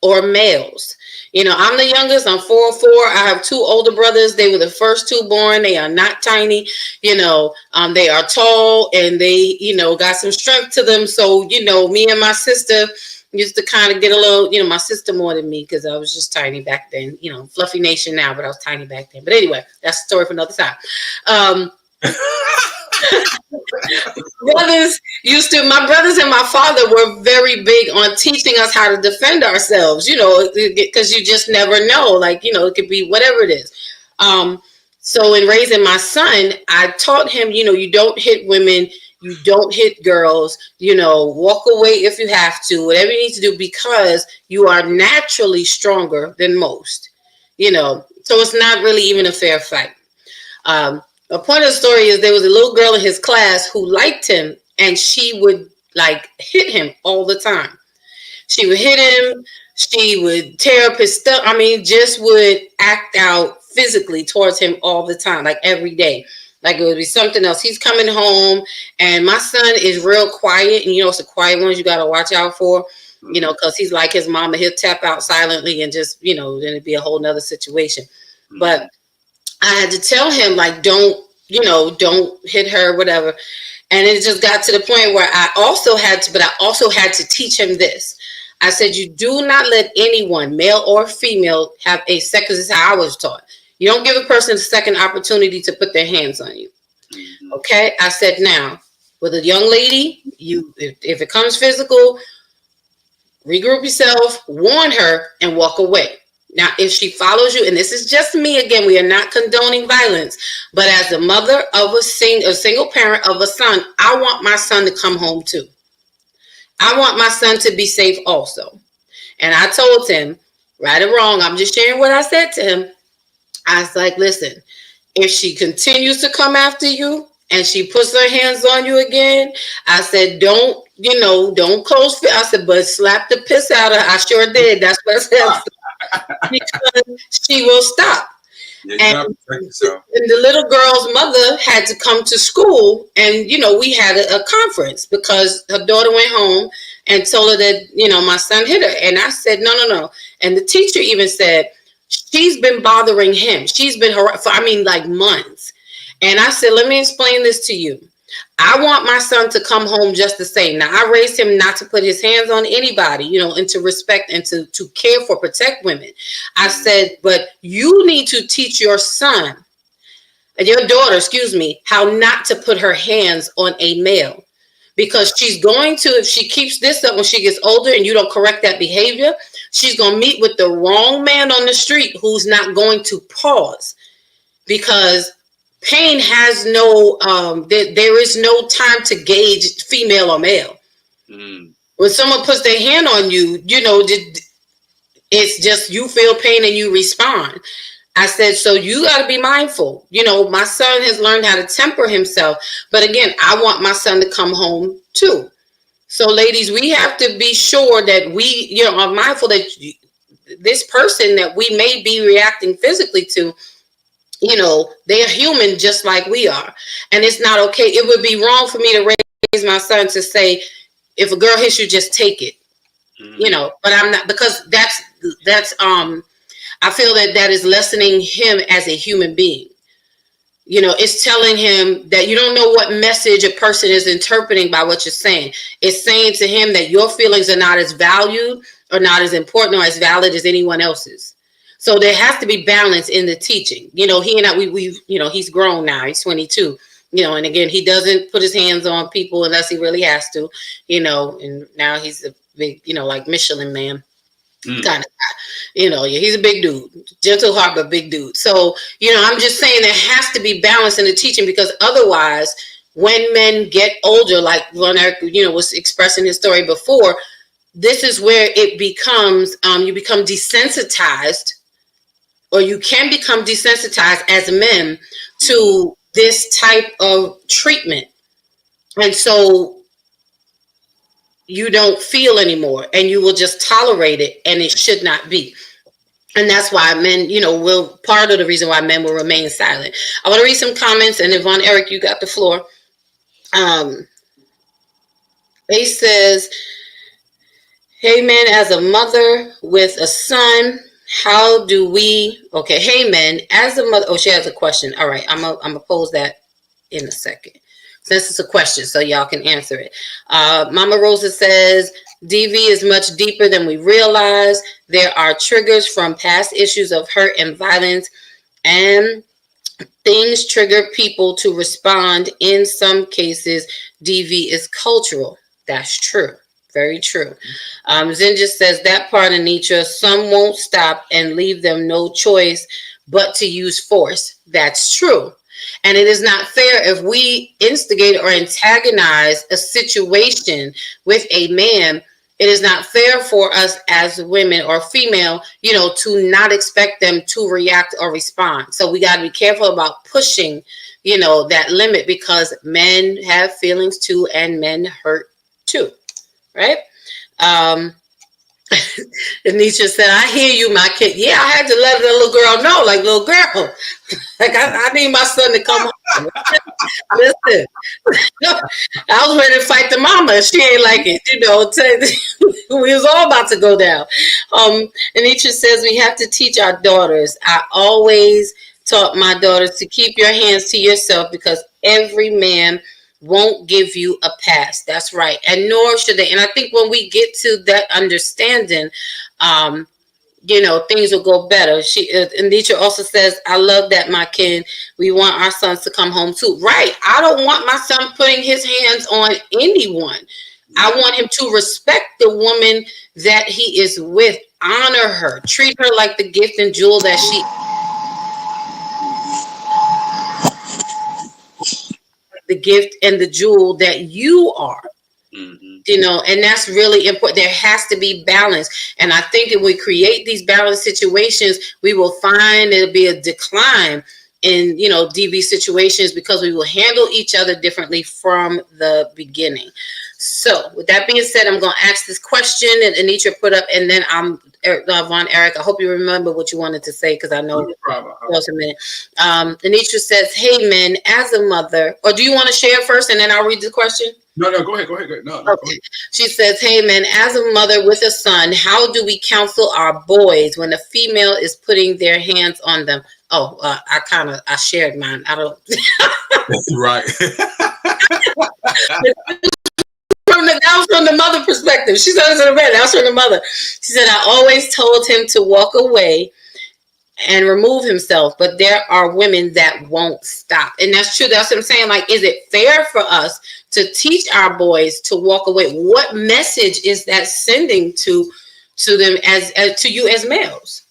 or males. I'm the youngest. I'm 404. I have two older brothers. They were the first two born. They are not tiny. They are tall and they, got some strength to them. So, me and my sister used to kind of get a little, my sister more than me, because I was just tiny back then, fluffy nation now, but I was tiny back then. But anyway, that's a story for another time. My brothers and my father were very big on teaching us how to defend ourselves, because you just never know, it could be whatever it is. So in raising my son, I taught him, you don't hit women, you don't hit girls, walk away if you have to, whatever you need to do, because you are naturally stronger than most, so it's not really even a fair fight. A point of the story is there was a little girl in his class who liked him, and she would hit him all the time. She would hit him. She would tear up his stuff. Just would act out physically towards him all the time, every day. It would be something else. He's coming home, and my son is real quiet, and it's the quiet ones you got to watch out for, because he's like his mama. He'll tap out silently and just, then it'd be a whole nother situation. But I had to tell him, don't hit her, whatever. And it just got to the point where I also had to teach him this. I said, you do not let anyone, male or female, have a second. This is how I was taught. You don't give a person a second opportunity to put their hands on you. Okay? I said, now, with a young lady, if it comes physical, regroup yourself, warn her, and walk away. Now, if she follows you, and this is just me again, we are not condoning violence, but as a mother of a single parent of a son, I want my son to come home too. I want my son to be safe also. And I told him, right or wrong, I'm just sharing what I said to him. I was like, listen, if she continues to come after you and she puts her hands on you again, I said, don't close. I said, but slap the piss out of her. I sure did. That's what I said. Because she will stop. Yeah, and the little girl's mother had to come to school, and we had a conference because her daughter went home and told her that my son hit her. And I said, no. And the teacher even said, she's been bothering him. She's been for like months. And I said, let me explain this to you. I want my son to come home just the same. Now, I raised him not to put his hands on anybody, and to respect and to care for, protect women. I said, but you need to teach your son, your daughter, how not to put her hands on a male. Because she's going to, if she keeps this up when she gets older and you don't correct that behavior, she's going to meet with the wrong man on the street who's not going to pause. Because pain has no, there is no time to gauge female or male. When someone puts their hand on you, it's just you feel pain and you respond. I said, so you got to be mindful. My son has learned how to temper himself. But again, I want my son to come home too. So ladies, we have to be sure that we, are mindful that this person that we may be reacting physically to, they're human just like we are. And it's not okay. It would be wrong for me to raise my son to say, if a girl hits you, just take it. But I'm not, because that's I feel that is lessening him as a human being. It's telling him that you don't know what message a person is interpreting by what you're saying. It's saying to him that your feelings are not as valued or not as important or as valid as anyone else's. So there has to be balance in the teaching. He and I, he's grown now. He's 22. And again, he doesn't put his hands on people unless he really has to. And now he's a big, like Michelin man. Kind of guy. He's a big dude, gentle heart, but big dude. So, I'm just saying there has to be balance in the teaching, because otherwise, when men get older, like Von Eric, was expressing his story before, this is where it becomes, you become desensitized, or you can become desensitized as men to this type of treatment. And so you don't feel anymore, and you will just tolerate it, and it should not be. And that's why men, part of the reason why men will remain silent. I want to read some comments, and Yvonne, Eric, you got the floor. He says, hey man, as a mother with a son, how do we, okay, hey man, as a mother, she has a question. All right, I'm gonna pose that in a second, since it's a question, so y'all can answer it. Mama Rosa says, DV is much deeper than we realize. There are triggers from past issues of hurt and violence, and things trigger people to respond. In some cases, DV is cultural. That's true. Very true. Zinja says, that part of Anitra, some won't stop and leave them no choice but to use force. That's true. And it is not fair if we instigate or antagonize a situation with a man. It is not fair for us as women or female, to not expect them to react or respond. So we got to be careful about pushing, that limit, because men have feelings too, and men hurt too. Right? Anisha said, I hear you, my kid. Yeah, I had to let the little girl know, like, little girl, like I need my son to come home. Listen, I was ready to fight the mama. She ain't like it, we was all about to go down. Anisha says, we have to teach our daughters. I always taught my daughters to keep your hands to yourself, because every man won't give you a pass. That's right. And nor should they. And I think when we get to that understanding, things will go better. Anitra also says, I love that, my kin. We want our sons to come home too. Right. I don't want my son putting his hands on anyone. I want him to respect the woman that he is with, honor her, treat her like the gift and jewel that the gift and the jewel that you are. And that's really important. There has to be balance. And I think if we create these balanced situations, we will find there'll be a decline in, DV situations, because we will handle each other differently from the beginning. So with that being said, I'm going to ask this question that Anitra put up, and then I'm Von Eric. I hope you remember what you wanted to say, because I know it was a minute. Anitra says, hey, men, as a mother, or do you want to share first and then I'll read the question? No, go ahead. No, okay. Go ahead. She says, hey, man, as a mother with a son, how do we counsel our boys when a female is putting their hands on them? Oh, I shared mine. I don't. Right. That was from the mother perspective. She said it in the red. That was from the mother. She said, I always told him to walk away and remove himself, but there are women that won't stop. And that's true. That's what I'm saying. Like, is it fair for us to teach our boys to walk away? What message is that sending to them as to you as males?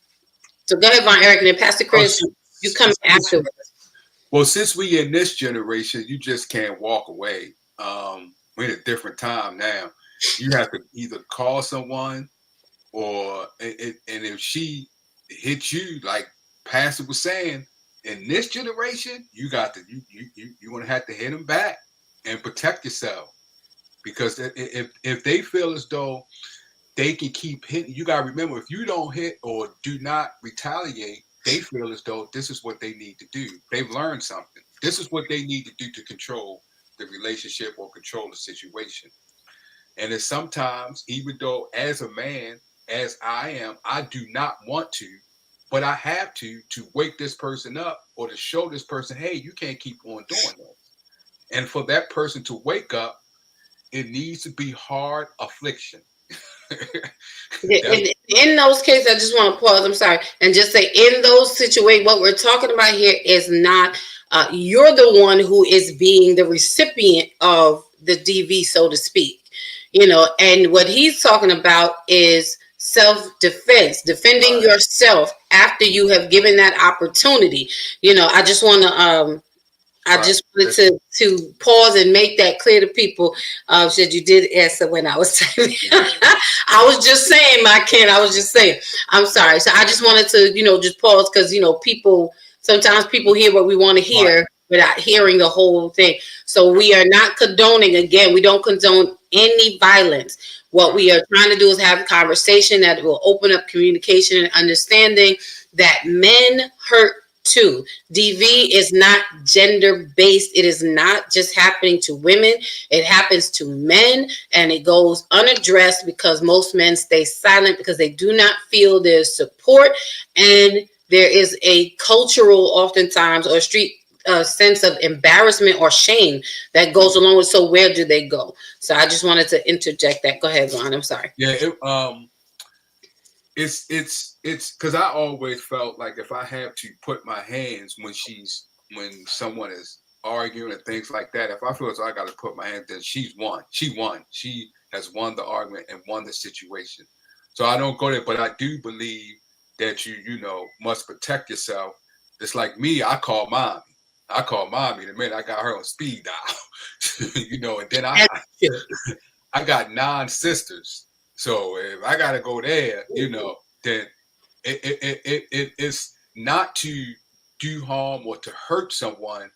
So go ahead, Von Eric, and then Pastor Chris, you come afterwards. Well, since we in this generation, you just can't walk away. We're in a different time now. You have to either call someone, or and if she hit you, like Pastor was saying, in this generation, you got to you're gonna have to hit them back and protect yourself, because if they feel as though they can keep hitting, you gotta remember, if you don't hit or do not retaliate, they feel as though this is what they need to do. They've learned something. This is what they need to do to control the relationship or control the situation. And it's sometimes, even though as a man, as I am, I do not want to, but I have to wake this person up, or to show this person, hey, you can't keep on doing this. And for that person to wake up, it needs to be hard affliction. In those cases, I just want to pause, I'm sorry, and just say, in those situations, what we're talking about here is not, you're the one who is being the recipient of the DV, so to speak. And what he's talking about is self-defense, defending yourself after you have given that opportunity. I just want to, I just wanted to pause and make that clear to people. Said you did answer when I was saying. I was just saying, my Ken. I was just saying. I'm sorry. So I just wanted to, just pause, because sometimes people hear what we want to hear without hearing the whole thing. So we are not condoning. Again, we don't condone any violence. What we are trying to do is have a conversation that will open up communication and understanding that men hurt too. DV is not gender based. It is not just happening to women. It happens to men, and it goes unaddressed because most men stay silent because they do not feel there's support, and there is a cultural, oftentimes, or street sense of embarrassment or shame that goes along with. So where do they go? So I just wanted to interject that. Go ahead, Ron. I'm sorry. Yeah. It's because I always felt like if I have to put my hands when someone is arguing and things like that, if I feel as though I got to put my hands, then she won. She has won the argument and won the situation. So I don't go there, but I do believe that you must protect yourself. It's like me. I call mommy the minute I got her on speed dial, and then I got 9 sisters. So if I gotta go there, then it's not to do harm or to hurt someone,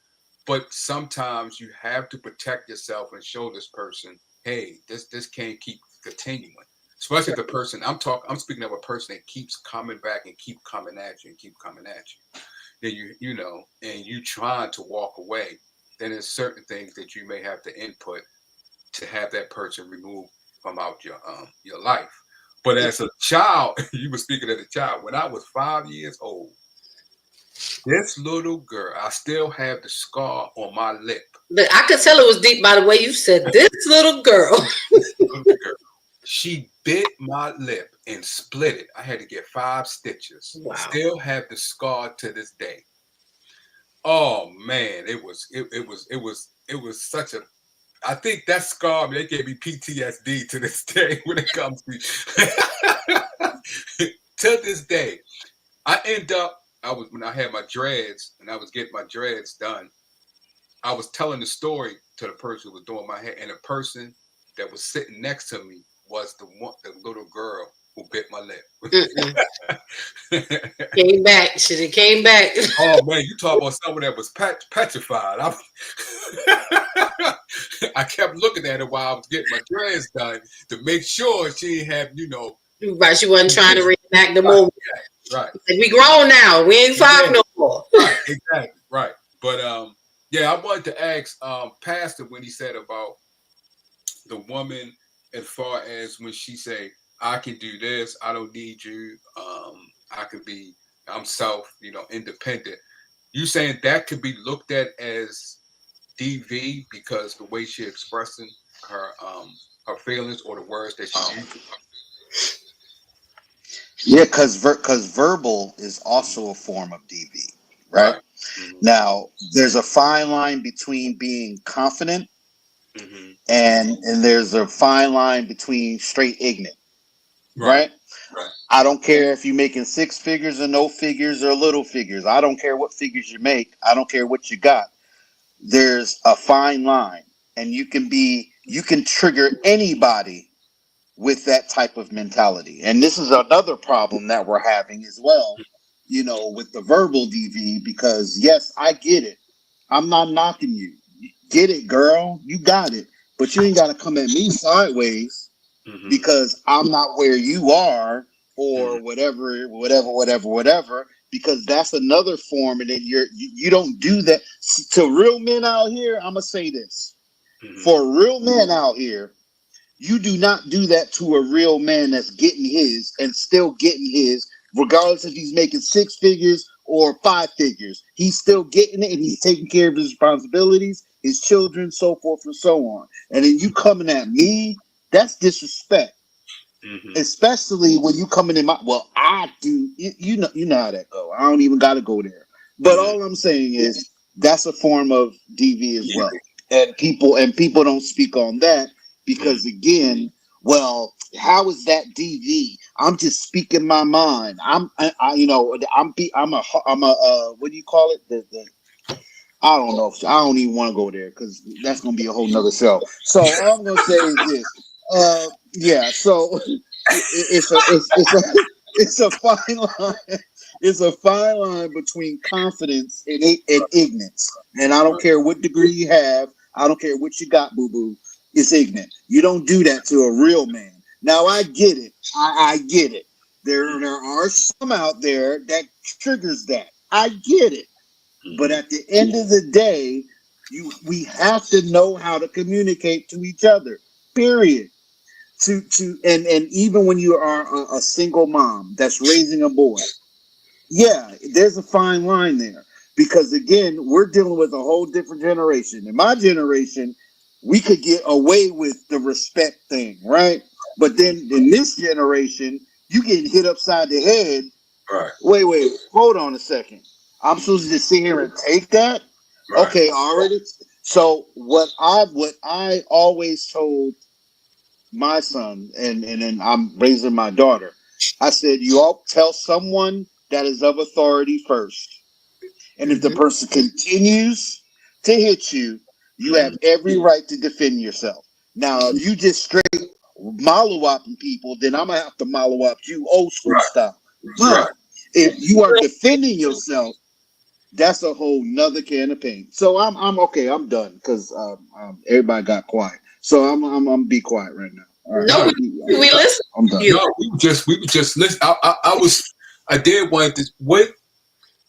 but sometimes you have to protect yourself and show this person, hey, this can't keep continuing. Especially the person I'm speaking of, a person that keeps coming back and keep coming at you. Then and you trying to walk away, then there's certain things that you may have to input to have that person removed from out your life. But as a child, you were speaking as a child. When I was 5 years old, this little girl, I still have the scar on my lip. But I could tell it was deep by the way you said this little girl. This little girl, She bit my lip and split it. I had to get 5 stitches. Wow. Still have the scar to this day. Oh man, it was such a. I think that scar, man, it gave me PTSD to this day when it comes to to this day. I end up. When I had my dreads and I was getting my dreads done. I was telling the story to the person who was doing my hair, and the person that was sitting next to me was the little girl who bit my lip. Came back. Should have came back. Oh man, you talk about someone that was petrified. I kept looking at her while I was getting my dreads done to make sure she had, Right, she wasn't trying to reenact the movie. Right. Like, we grown now. We ain't 5 no more. Right, exactly. Right. But yeah, I wanted to ask Pastor when he said about the woman as far as when she say, I can do this, I don't need you, I'm independent. You saying that could be looked at as DV because the way she expressing her feelings or the words that she uses? Yeah, because verbal is also a form of DV, right? Mm-hmm. Now, there's a fine line between being confident Mm-hmm. and there's a fine line between straight ignorant, right? I don't care if you're making 6 figures or no figures or little figures. I don't care what figures you make. I don't care what you got. There's a fine line, and you can trigger anybody with that type of mentality. And this is another problem that we're having as well, with the verbal DV, because yes, I get it. I'm not knocking you. Get it, girl. You got it. But you ain't got to come at me sideways because I'm not where you are or whatever, because that's another form. And then you don't do that to real men out here. I'm going to say this for real men out here. You do not do that to a real man that's getting his and still getting his, regardless if he's making 6 figures or 5 figures. He's still getting it and he's taking care of his responsibilities, his children, so forth and so on. And then you coming at me, that's disrespect. Especially when you coming in I do, you know how that go. I don't even got to go there. But all I'm saying is that's a form of DV as well. And people don't speak on that. Because again, well, how is that DV? I'm just speaking my mind. I'm a what do you call it? I don't know. I don't even want to go there because that's gonna be a whole nother show. So all I'm gonna say is this. Yeah. So it's a fine line. It's a fine line between confidence and ignorance. And I don't care what degree you have. I don't care what you got, boo boo. It's ignorant. You don't do that to a real man. Now I get it. I get it. There are some out there that triggers that. I get it. But at the end of the day, we have to know how to communicate to each other. Period. And even when you are a single mom that's raising a boy, yeah, there's a fine line there. Because again, we're dealing with a whole different generation. In my generation, we could get away with the respect thing, right? But then in this generation, you get hit upside the head. Right. Wait, hold on a second. I'm supposed to sit here and take that? Right. Okay, already. So what I always told my son, and then I'm raising my daughter, I said, you all tell someone that is of authority first. And if the person continues to hit you, you have every right to defend yourself. Now, if you just straight molly-whopping people, then I'm going to have to molly-whop you old school style. But if you are defending yourself, that's a whole nother can of paint. So I'm okay. I'm done because everybody got quiet. So I'm be quiet right now. All right. No, we listen. I'm done. No, we were just listening. I did want to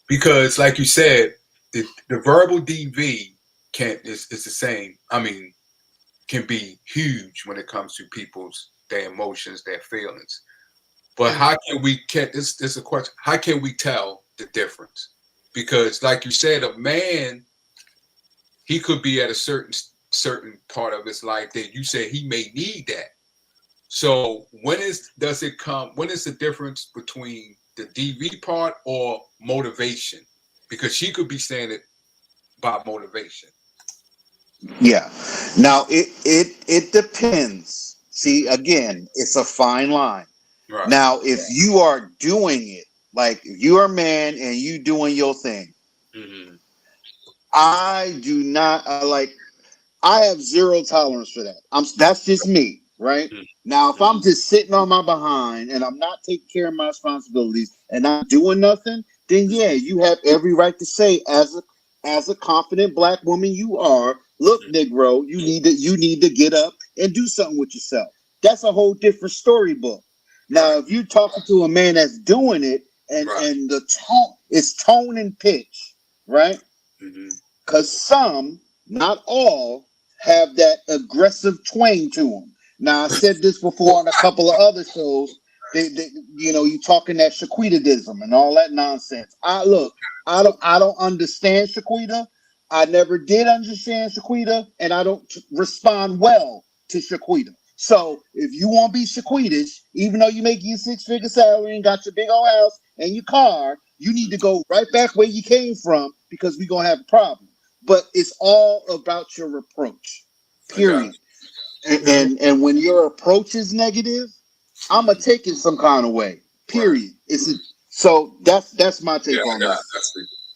because like you said, the verbal DV is the same. I mean, can be huge when it comes to their emotions, their feelings. But how can we this is a question. How can we tell the difference? Because like you said, a man, he could be at a certain part of his life that you said he may need that. So when is the difference between the DV part or motivation? Because she could be saying it by motivation. Yeah. Now it depends. See, again, it's a fine line. Right. Now, if you are doing it, like if you are a man and you doing your thing, I do not I have zero tolerance for that. That's just me, right? Now, if I'm just sitting on my behind and I'm not taking care of my responsibilities and not doing nothing, then yeah, you have every right to say, as a confident black woman you are, look, Negro, you need to get up and do something with yourself. That's a whole different storybook. Now, if you're talking to a man that's doing it and the tone, it's tone and pitch, right? Because some, not all, have that aggressive twang to them. Now, I said this before on a couple of other shows. You talking that Shaquita-dism and all that nonsense. I don't understand Shaquita. I never did understand Shaquita, and I don't respond well to Shaquita. So if you want to be Shaquitish, even though you make your 6-figure salary and got your big old house and your car, you need to go right back where you came from, because we're gonna have a problem. But it's all about your approach, period. And when your approach is negative, I'm gonna take it some kind of way, period. So that's my take on that.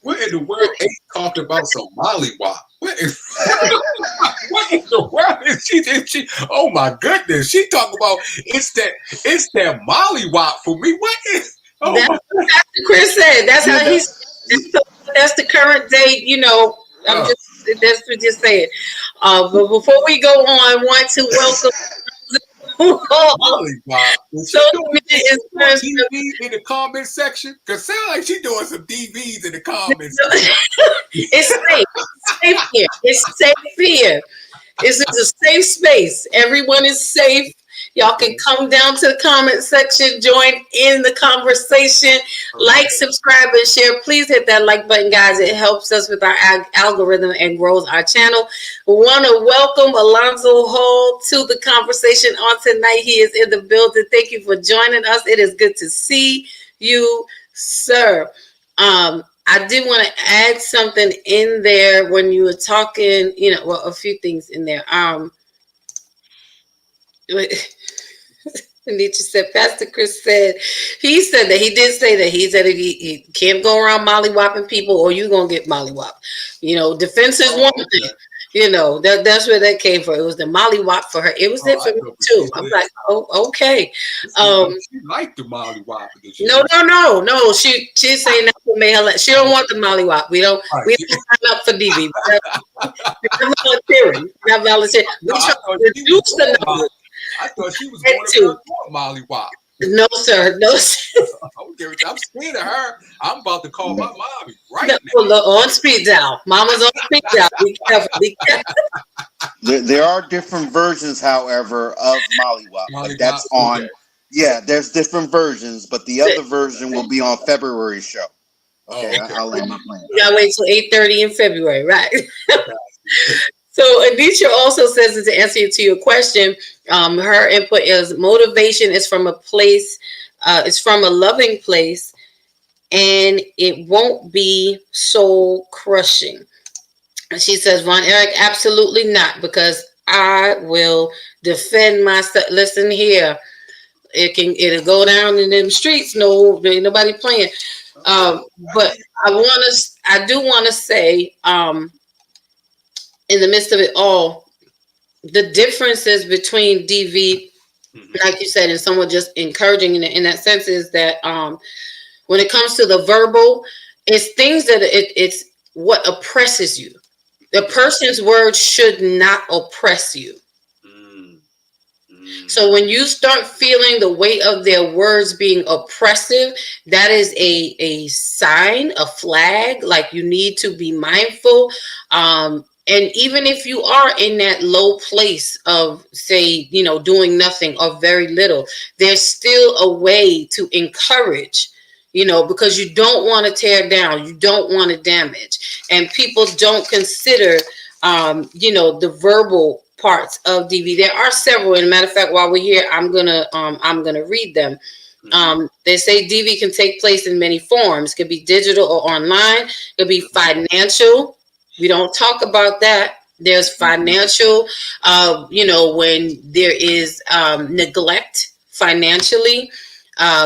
What in the world Ace talked about some mollywop? What in the world is she? Oh my goodness, she talking about it's that mollywop for me. What is? Oh, that's what Chris said. That's how that's the current date. That's what you're saying. But before we go on, I want to welcome. So DVs in the comment section, because sound like she doing some DVs in the comments. It's safe. It's safe here. It's safe here. This is a safe space. Everyone is safe. Y'all can come down to the comment section, join in the conversation, like, subscribe, and share. Please hit that like button, guys. It helps us with our algorithm and grows our channel. We want to welcome Alonzo Hall to the conversation on tonight. He is in the building. Thank you for joining us. It is good to see you, sir. I did want to add something in there when you were talking, a few things in there. Nietzsche said, Pastor Chris said, he said that he can't go around mollywopping people or you're going to get mollywopped. Defense is one thing. That's where that came from. It was the mollywop for her. It was it for me too. I'm like, oh, okay. She liked the mollywop. No. She's saying that's what made her. She don't want the mollywop. We don't sign up for DV. We're not volunteering. We're not volunteering. We try to reduce the number. I thought she was going to mollywop. No, sir. No, sir. I'm scared of her. I'm about to call my mommy right now. On speed dial. Mama's on speed dial. Be careful. There are different versions, however, of mollywop. That's on. Okay. Yeah, there's different versions, but the other version will be on February's show. Okay, I'll lay my plan. You gotta wait till 8:30 in February, right? So Aditya also says, to answer to your question, her input is motivation is from a place, it's from a loving place, and it won't be soul crushing. She says, Von Erich, absolutely not, because I will defend myself. Listen here, it'll go down in them streets. No, ain't nobody playing. But I do want to say, in the midst of it all, the differences between DV, like you said, and someone just encouraging in that sense is that when it comes to the verbal, it's things that it's what oppresses you. The person's words should not oppress you. So when you start feeling the weight of their words being oppressive, that is a sign, a flag, like you need to be mindful. And even if you are in that low place of, say, doing nothing or very little, there's still a way to encourage, because you don't want to tear down, you don't want to damage. And people don't consider, the verbal parts of DV. There are several. And matter of fact, while we're here, I'm gonna read them. They say DV can take place in many forms. It could be digital or online. It could be financial. We don't talk about that. There's financial, when there is neglect financially,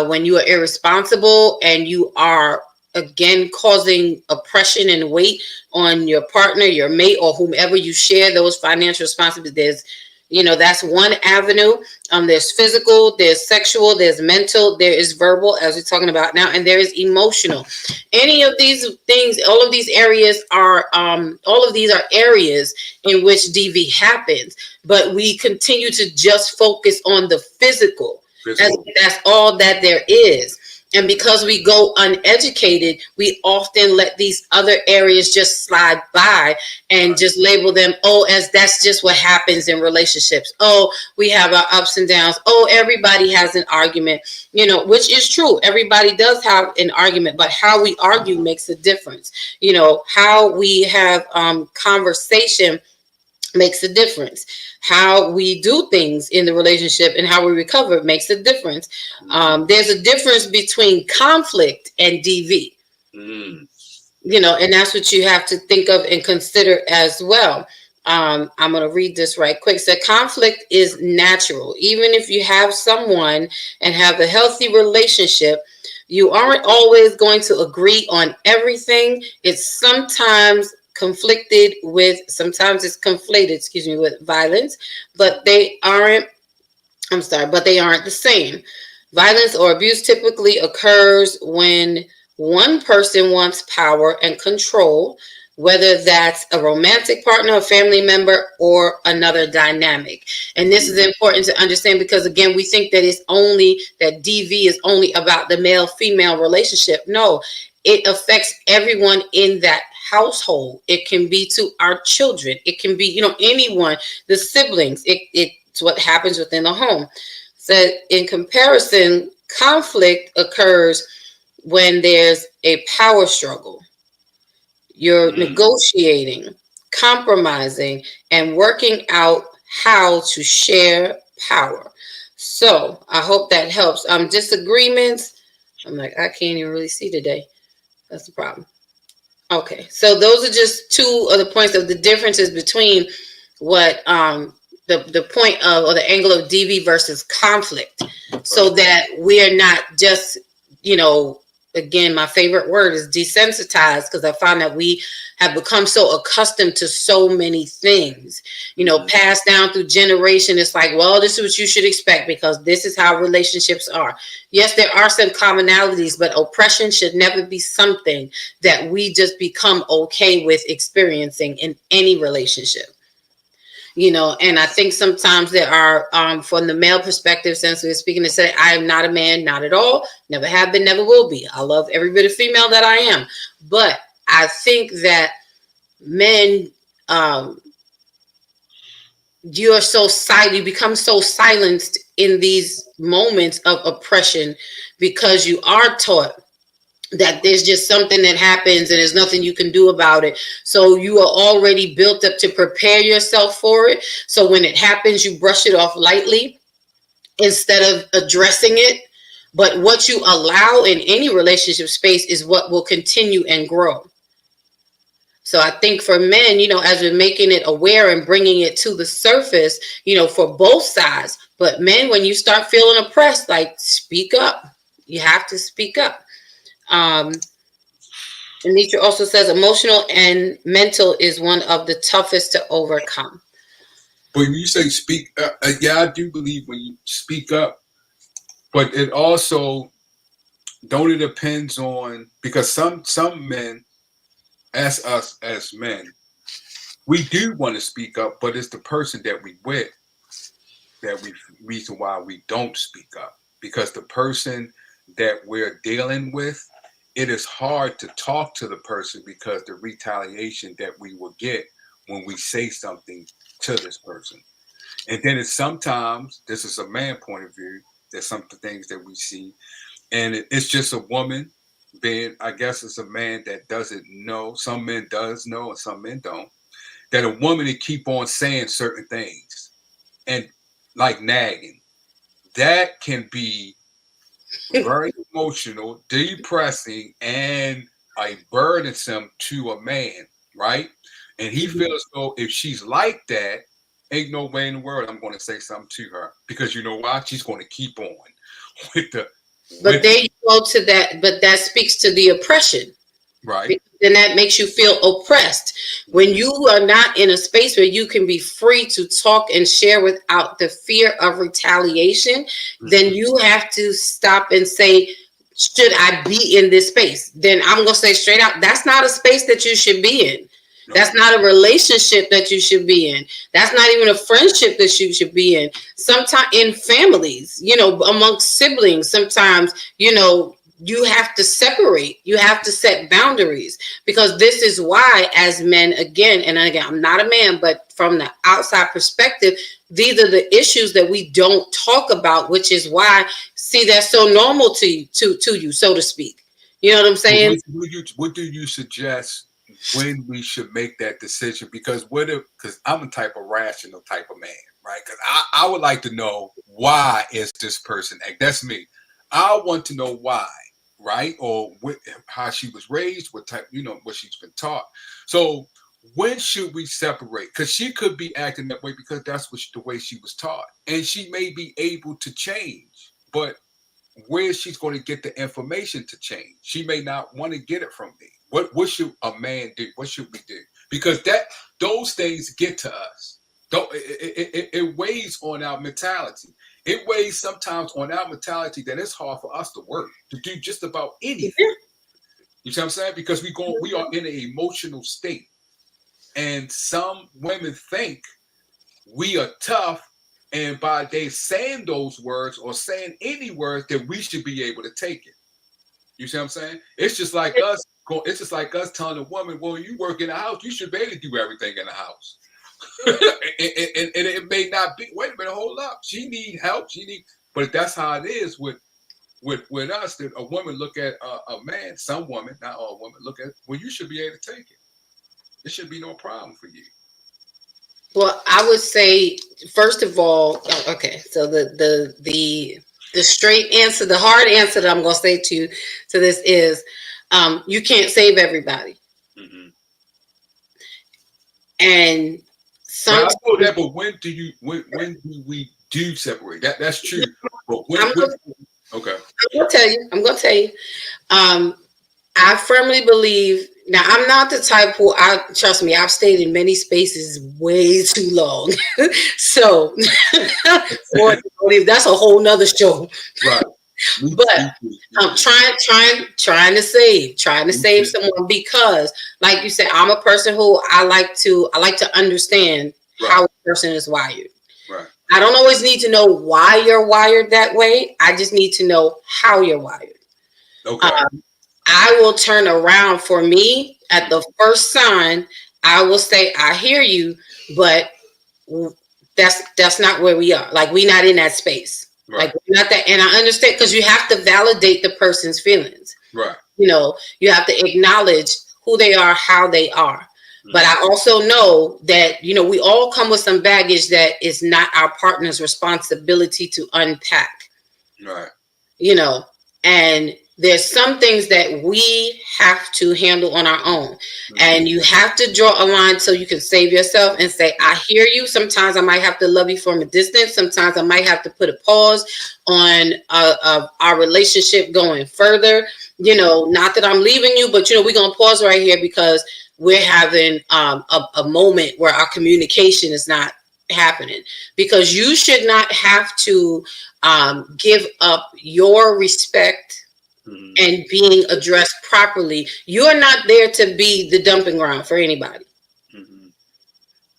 when you are irresponsible and you are, again, causing oppression and weight on your partner, your mate, or whomever you share those financial responsibilities. That's one avenue. There's physical, there's sexual, there's mental, there is verbal, as we're talking about now, and there is emotional. Any of these things, all of these areas are areas in which DV happens, but we continue to just focus on the physical. As that's all that there is. And because we go uneducated, we often let these other areas just slide by and just label them, as that's just what happens in relationships. We have our ups and downs. Everybody has an argument, which is true. Everybody does have an argument, but how we argue makes a difference. How we have conversation makes a difference. How we do things in the relationship and how we recover makes a difference. There's a difference between conflict and DV. And that's what you have to think of and consider as well. I'm going to read this right quick. So conflict is natural. Even if you have someone and have a healthy relationship, you aren't always going to agree on everything. It's sometimes conflated with violence, but they aren't the same. Violence or abuse typically occurs when one person wants power and control, whether that's a romantic partner, a family member, or another dynamic. And this is important to understand because, again, we think that that DV is only about the male-female relationship. No, it affects everyone in that household. It can be to our children. It can be, anyone, the siblings. It's what happens within the home. So in comparison, conflict occurs when there's a power struggle. You're negotiating, compromising, and working out how to share power. So I hope that helps. Disagreements. I'm like, I can't even really see today. That's the problem. Okay, so those are just two of the points of the differences between what the point of, or the angle of DV versus conflict, so that we're not just, again, my favorite word is desensitized, because I found that we have become so accustomed to so many things, passed down through generation. It's like, well, this is what you should expect because this is how relationships are. Yes, there are some commonalities, but oppression should never be something that we just become okay with experiencing in any relationship. And I think sometimes there are, from the male perspective, since we're speaking, to say, I am not a man, not at all, never have been, never will be. I love every bit of female that I am. But I think that men, you become so silenced in these moments of oppression because you are taught that there's just something that happens and there's nothing you can do about it. So you are already built up to prepare yourself for it. So when it happens, you brush it off lightly instead of addressing it. But what you allow in any relationship space is what will continue and grow. So I think for men, as we're making it aware and bringing it to the surface, for both sides. But men, when you start feeling oppressed, like, speak up. You have to speak up. Anitra also says emotional and mental is one of the toughest to overcome. But when you say speak up, I do believe when you speak up, but it also, it depends on, because some men, as us as men, we do want to speak up, but it's the person that we with reason why we don't speak up, because the person that we're dealing with, it is hard to talk to the person because the retaliation that we will get when we say something to this person. And then it's sometimes, this is a man point of view, there's some things that we see, and it's just a woman being, I guess it's a man that doesn't know. Some men does know and some men don't. that a woman to keep on saying certain things and like nagging, that can be very emotional, depressing, and a burdensome to a man, right? And he feels though if she's like that, ain't no way in the world I'm going to say something to her, because you know why? She's going to keep on with the. But there you go to that. But that speaks to the oppression, right? Then that makes you feel oppressed. When you are not in a space where you can be free to talk and share without the fear of retaliation, then you have to stop and say, should I be in this space? Then I'm going to say straight out, that's not a space that you should be in. No. That's not a relationship that you should be in. That's not even a friendship that you should be in. Sometimes in families, amongst siblings, sometimes, you have to separate. You have to set boundaries, because this is why, as men, again, I'm not a man, but from the outside perspective, these are the issues that we don't talk about, which is why, see, that's so normal to you, so to speak. You know what I'm saying? What do you suggest when we should make that decision? Because I'm a type of rational type of man, right? Because I would like to know, why is this person that's me. I want to know why. Right? Or how she was raised, what type, what she's been taught. So when should we separate? Because she could be acting that way because that's the way she was taught. And she may be able to change, but where she's going to get the information to change? She may not want to get it from me. What should a man do? What should we do? Because those things get to us. It weighs on our mentality. It weighs sometimes on our mentality that it's hard for us to work, to do just about anything. You see what I'm saying? Because we are in an emotional state. And some women think we are tough, and by they saying those words or saying any words, that we should be able to take it. You see what I'm saying? It's just like us telling a woman, well, you work in the house, you should be able to do everything in the house. and it may not be. Wait a minute, hold up. She need help. But that's how it is with us. That a woman look at a man. Some women, not all women, look at. Well, you should be able to take it. It should be no problem for you. Well, I would say, first of all, okay. So the straight answer, the hard answer that I'm going to say to this is, you can't save everybody, and. I know that, but when do we do separate? That's true. But okay. I'm gonna tell you. I firmly believe. Now, I'm not the type who trust me. I've stayed in many spaces way too long, so that's a whole nother show. Right. But I'm trying to save someone, because, like you said, I'm a person who I like to understand how a person is wired. Right. I don't always need to know why you're wired that way. I just need to know how you're wired. Okay. I will turn around. For me, at the first sign, I will say, I hear you, but that's not where we are. Like, we're not in that space. Right. Like, not that, and I understand, because you have to validate the person's feelings. Right. You have to acknowledge who they are, how they are. Mm-hmm. But I also know that, we all come with some baggage that is not our partner's responsibility to unpack. Right. And there's some things that we have to handle on our own. Mm-hmm. And you have to draw a line so you can save yourself and say, I hear you. Sometimes I might have to love you from a distance. Sometimes I might have to put a pause on our relationship going further. Not that I'm leaving you, but, we're going to pause right here because we're having a moment where our communication is not happening. Because you should not have to give up your respect and being addressed properly. You're not there to be the dumping ground for anybody. Mm-hmm.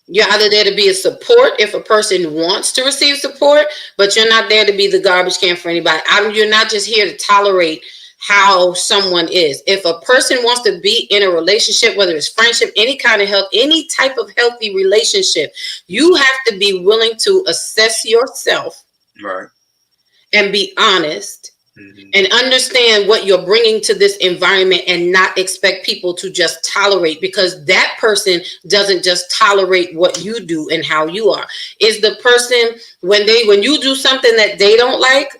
You're either there to be a support if a person wants to receive support, but you're not there to be the garbage can for anybody. You're not just here to tolerate how someone is. If a person wants to be in a relationship, whether it's friendship, any kind of help, any type of healthy relationship, you have to be willing to assess yourself, right, and be honest, and understand what you're bringing to this environment, and not expect people to just tolerate, because that person doesn't just tolerate what you do and how you are. Is the person, when you do something that they don't like,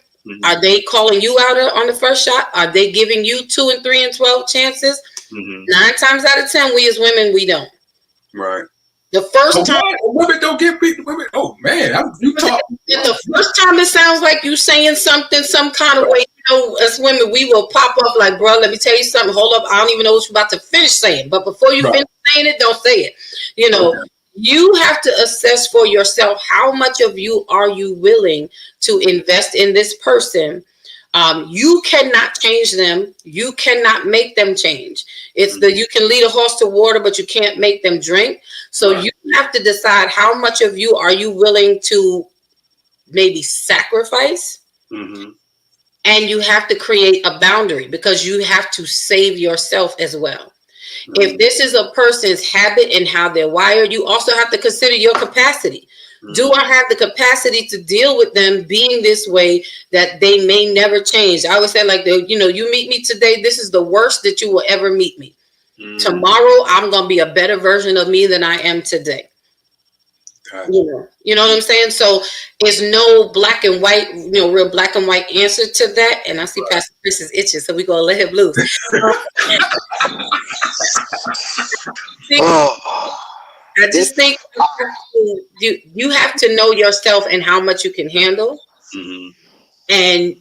are they calling you out on the first shot? Are they giving you 2 and 3 and 12 chances? 9 times out of 10, we as women, we don't. Right. The first time women don't give people. Women, oh man, you talk. The first time it sounds like you saying something some kind of way. You know, as women, we will pop up like, bro, let me tell you something. Hold up, I don't even know what you're about to finish saying. But before you finish saying it, don't say it. You know, you have to assess for yourself, how much of you are you willing to invest in this person. You cannot change them. You cannot make them change. It's you can lead a horse to water, but you can't make them drink. So you have to decide, how much of you are you willing to maybe sacrifice? And you have to create a boundary, because you have to save yourself as well. If this is a person's habit and how they're wired, you also have to consider your capacity. Do I have the capacity to deal with them being this way, that they may never change? I always say, like, you meet me today, this is the worst that you will ever meet me. Tomorrow, I'm going to be a better version of me than I am today. You know what I'm saying? So it's no black and white, real black and white answer to that. And I see Pastor Chris is itching, so we're going to let him loose. I just think you have to know yourself and how much you can handle. And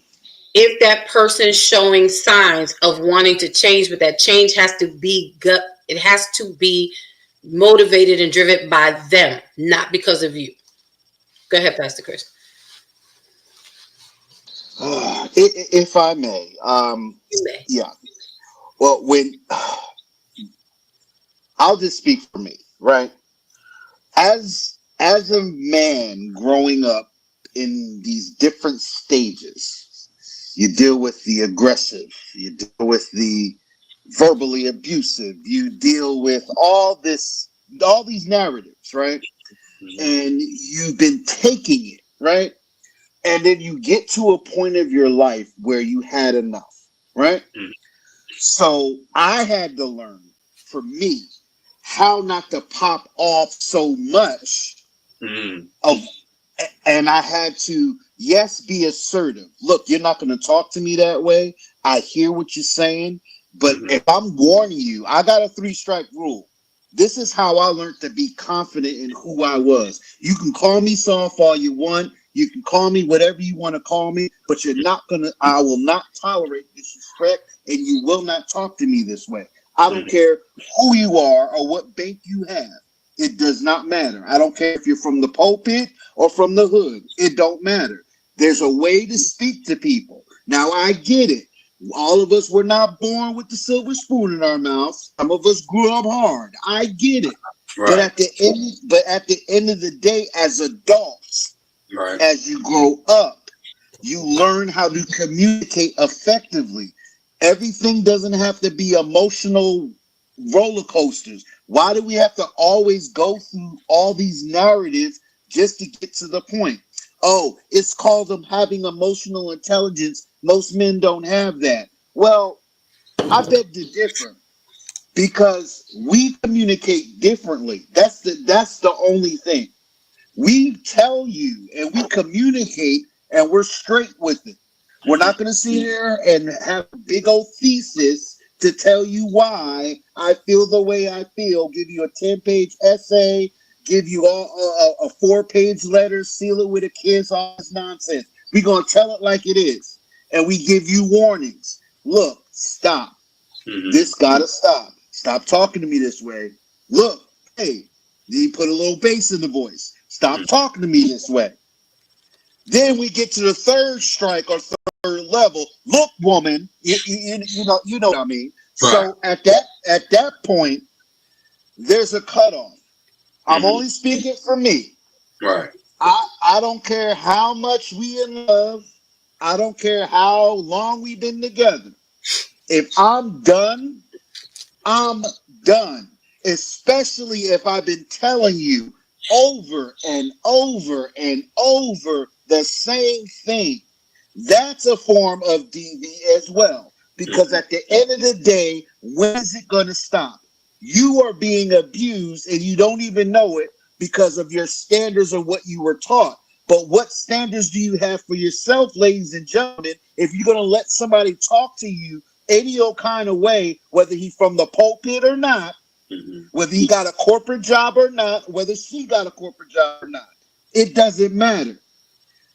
if that person's showing signs of wanting to change, but that change has to be it has to be motivated and driven by them, not because of you. Go ahead, Pastor Chris. If I may, yeah. Well, I'll just speak for me, right? As a man growing up in these different stages, you deal with the aggressive, you deal with the verbally abusive, you deal with all these narratives, right? And you've been taking it, right? And then you get to a point of your life where you had enough, right? So I had to learn, for me, how not to pop off so much and I had to, yes, be assertive. Look, you're not going to talk to me that way. I hear what you're saying, but if I'm warning you, I got a 3-strike rule. This is how I learned to be confident in who I was. You can call me soft all you want. You can call me whatever you want to call me, but I will not tolerate disrespect, and you will not talk to me this way. I don't care who you are or what bank you have. It does not matter. I don't care if you're from the pulpit or from the hood. It don't matter. There's a way to speak to people. Now, I get it. All of us were not born with the silver spoon in our mouths. Some of us grew up hard. I get it. Right. But at the end of the day, as adults, as you grow up, you learn how to communicate effectively. Everything doesn't have to be emotional roller coasters. Why do we have to always go through all these narratives just to get to the point? Oh, it's called them having emotional intelligence. Most men don't have that. Well, I beg to differ, because we communicate differently. That's the only thing. We tell you and we communicate, and we're straight with it. We're not going to sit here and have a big old thesis to tell you why I feel the way I feel, give you a 10-page essay, give you a 4-page letter, seal it with a kiss, all this nonsense. We're going to tell it like it is. And we give you warnings. Look, stop. This got to stop. Stop talking to me this way. Look, hey, you put a little bass in the voice. Stop talking to me this way. Then we get to the 3rd strike or 3rd level. Look, woman, you know what I mean. Right. So at that point, there's a cutoff. I'm only speaking for me. Right. I don't care how much we in love. I don't care how long we've been together. If I'm done, I'm done. Especially if I've been telling you over and over and over the same thing. That's a form of DV as well. Because at the end of the day, when is it going to stop? You are being abused and you don't even know it because of your standards of what you were taught. But what standards do you have for yourself, ladies and gentlemen, if you're going to let somebody talk to you any old kind of way, whether he's from the pulpit or not, whether he got a corporate job or not, whether she got a corporate job or not? It doesn't matter.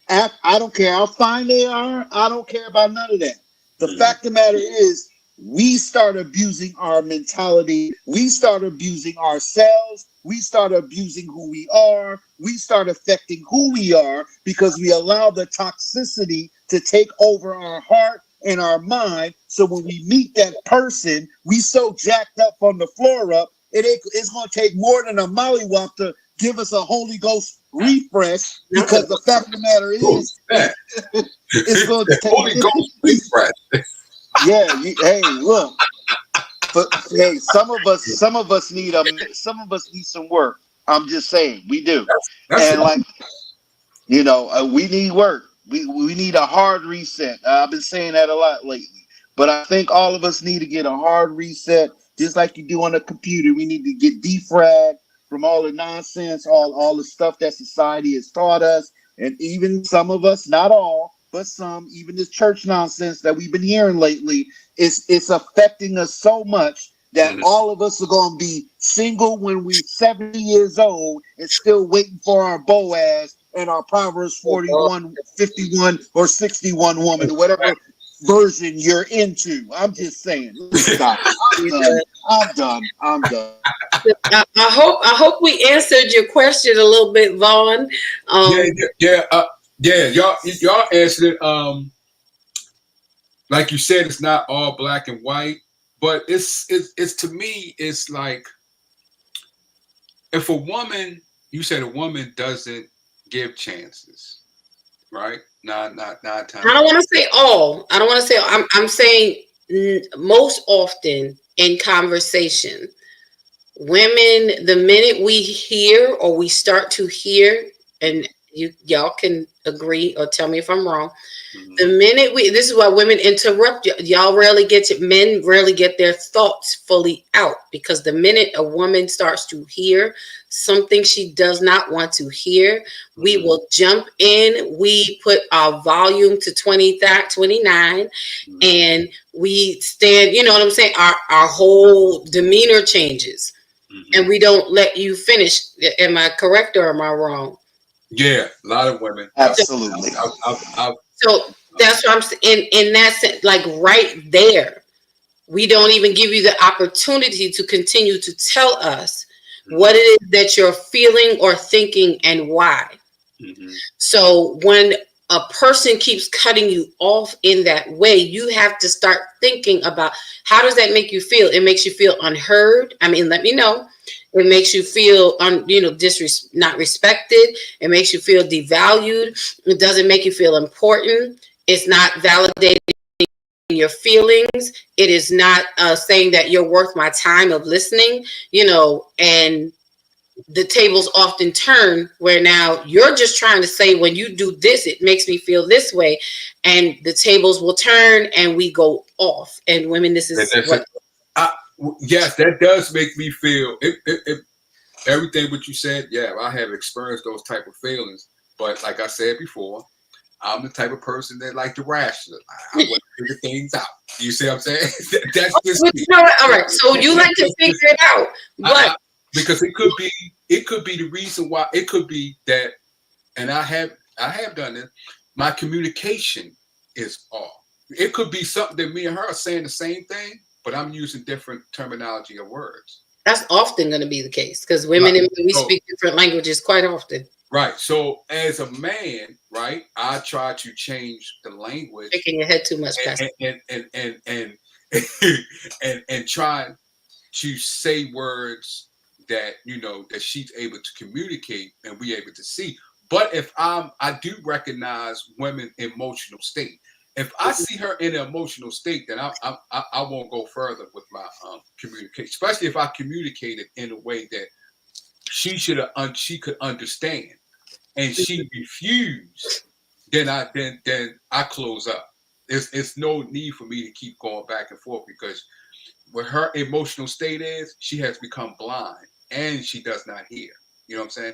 I don't care how fine they are. I don't care about none of that. The fact of the matter is, we start abusing our mentality. We start abusing ourselves. We start abusing who we are. We start affecting who we are because we allow the toxicity to take over our heart and our mind. So when we meet that person, we so jacked up from the floor up, it's going to take more than a mollywop to give us a Holy Ghost refresh, because the fact of the matter is, it's going to take Holy Ghost refresh. Yeah, hey, look. But hey, some of us need some work. I'm just saying, we do. And like, we need work. We need a hard reset. I've been saying that a lot lately. But I think all of us need to get a hard reset, just like you do on a computer. We need to get defragged from all the nonsense, all the stuff that society has taught us, and even some of us, not all, but some, even this church nonsense that we've been hearing lately, it's affecting us so much that all of us are going to be single when we're 70 years old and still waiting for our Boaz and our Proverbs 41, 51, or 61 woman, whatever version you're into. I'm just saying. Stop. I'm done. I hope we answered your question a little bit, Vaughn. Y'all answered it. Like you said, it's not all black and white, but it's to me, it's like, if a woman, you said a woman doesn't give chances, right? Not times. I don't want to say all. I don't want to say. I'm saying most often in conversation, women, the minute we hear or we start to hear, and y'all can agree or tell me if I'm wrong. The minute this is why women interrupt y'all men rarely get their thoughts fully out, because the minute a woman starts to hear something she does not want to hear, we will jump in. We put our volume to 29 and we stand, you know what I'm saying? Our whole demeanor changes and we don't let you finish. Am I correct or am I wrong? Yeah, a lot of women. Absolutely. So that's what I'm saying. In that sense, like right there, we don't even give you the opportunity to continue to tell us what it is that you're feeling or thinking and why. So when a person keeps cutting you off in that way, you have to start thinking about, how does that make you feel? It makes you feel unheard. I mean, let me know. It makes you feel, not respected. It makes you feel devalued. It doesn't make you feel important. It's not validating your feelings. It is not saying that you're worth my time of listening, and the tables often turn where now you're just trying to say, when you do this, it makes me feel this way. And the tables will turn and we go off. And women, this is yes, that does make me feel everything what you said. Yeah, I have experienced those type of feelings. But like I said before, I'm the type of person that like to rationalize. I want to figure things out. You see what I'm saying? That's just me. All right. So you like to figure it out, but because it could be the reason why. It could be that, and I have done it. My communication is off. It could be something that me and her are saying the same thing, but I'm using different terminology of words. That's often going to be the case, because women and men, we speak different languages quite often. Right. So as a man, right, I try to change the language. Shaking your head too much, Pastor. And try to say words that that she's able to communicate and we able to see. But if I do recognize women's emotional state. If I see her in an emotional state, then I won't go further with my communication, especially if I communicated in a way that she could understand, and she refused, then I close up. It's no need for me to keep going back and forth, because what her emotional state is, she has become blind and she does not hear. You know what I'm saying?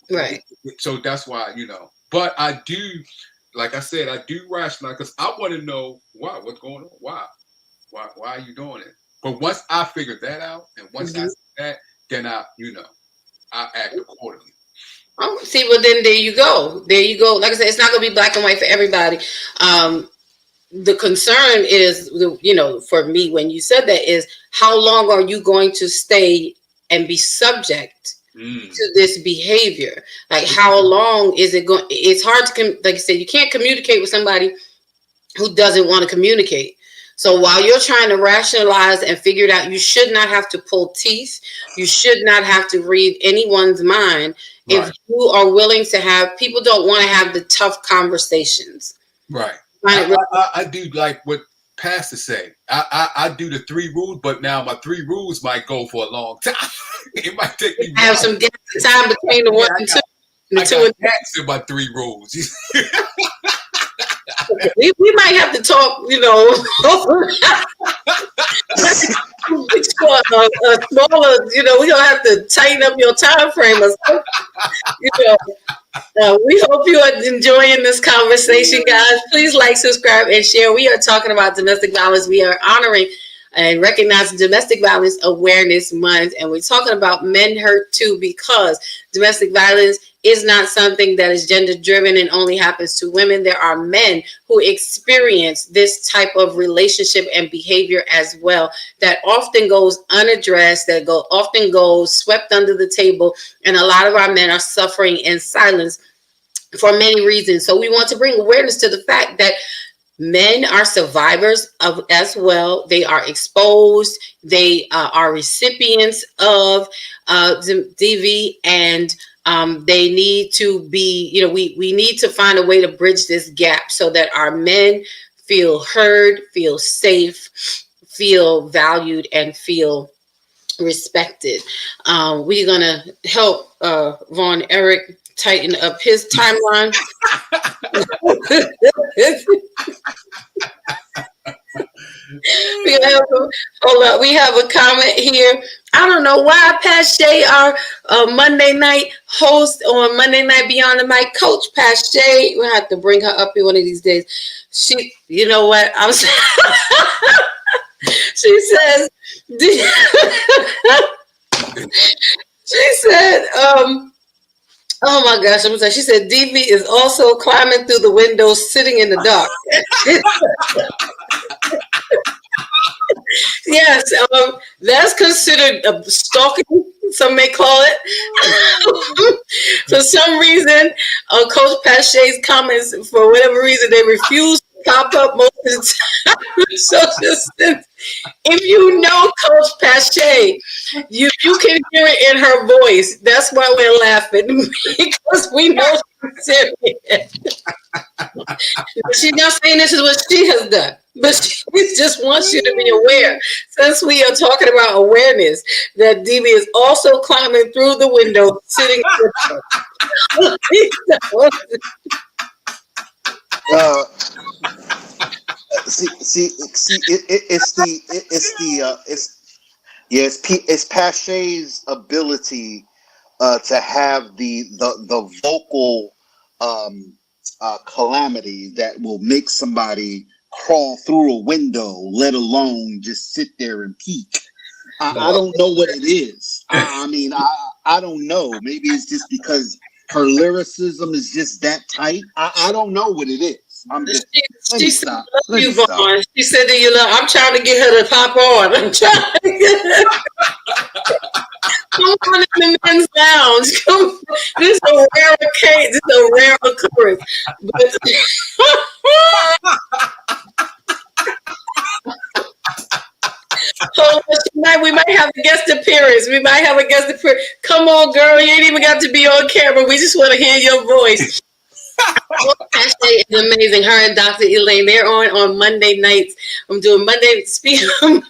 Right. So that's why, but I do, like I said, I do rationalize, because I want to know what's going on. Why are you doing it? But once I figure that out, and once I see that, then I act accordingly. Oh, see, well then there you go. Like I said, it's not going to be black and white for everybody. The concern is, for me, when you said that, is how long are you going to stay and be subject to this behavior? Like, how long is it going? It's hard to, like you said, you can't communicate with somebody who doesn't want to communicate. So while you're trying to rationalize and figure it out, you should not have to pull teeth. You should not have to read anyone's mind. Right. If you are willing to have, people don't want to have the tough conversations. Right. I do like what Pastor say. I do the 3 rules, but now my 3 rules might go for a long time. It might take me. I have some time between the 1 and 2. I got gaps in my 3 rules. We might have to talk, smaller, we're gonna have to tighten up your time frame or something. We hope you are enjoying this conversation, guys. Please like, subscribe, and share. We are talking about domestic violence. We are honoring and recognizing Domestic Violence Awareness Month, and we're talking about men hurt too, because domestic violence is not something that is gender driven and only happens to women. There are men who experience this type of relationship and behavior as well, that often goes unaddressed, that often goes swept under the table. And a lot of our men are suffering in silence for many reasons. So we want to bring awareness to the fact that men are survivors of as well. They are exposed. They are recipients of DV, and they need to be, we need to find a way to bridge this gap so that our men feel heard, feel safe, feel valued, and feel respected. We're going to help Von Erich tighten up his timeline. We have a comment here. I don't know why Pache, our Monday night host on Monday Night Beyond the Mic, Coach Pache, we'll have to bring her up here one of these days. She, you know what? She says, she said, oh my gosh, I'm sorry. She said DV is also climbing through the window, sitting in the dark. Yes, that's considered stalking, some may call it. For some reason, Coach Pache's comments, for whatever reason, they refuse to pop up most of the time. So just, if you know Coach Pache, you can hear it in her voice. That's why we're laughing, because we know she's serious. She's not saying this is what she has done, but she just wants you to be aware, since we are talking about awareness, that DV is also climbing through the window, sitting it's Pache's ability to have the vocal calamity that will make somebody crawl through a window, let alone just sit there and peek. I don't know what it is. I don't know. Maybe it's just because her lyricism is just that tight. I don't know what it is. She said, love you, Vaughn. She said that you love. I'm trying to get her to pop on. I'm trying to get her. Come on in the men's lounge. This is a rare case. This is a rare occurrence. But so we might have a guest appearance. Come on, girl. You ain't even got to be on camera. We just want to hear your voice. Pache is amazing. Her and Dr. Elaine, they're on Monday nights. I'm doing Monday Beyond.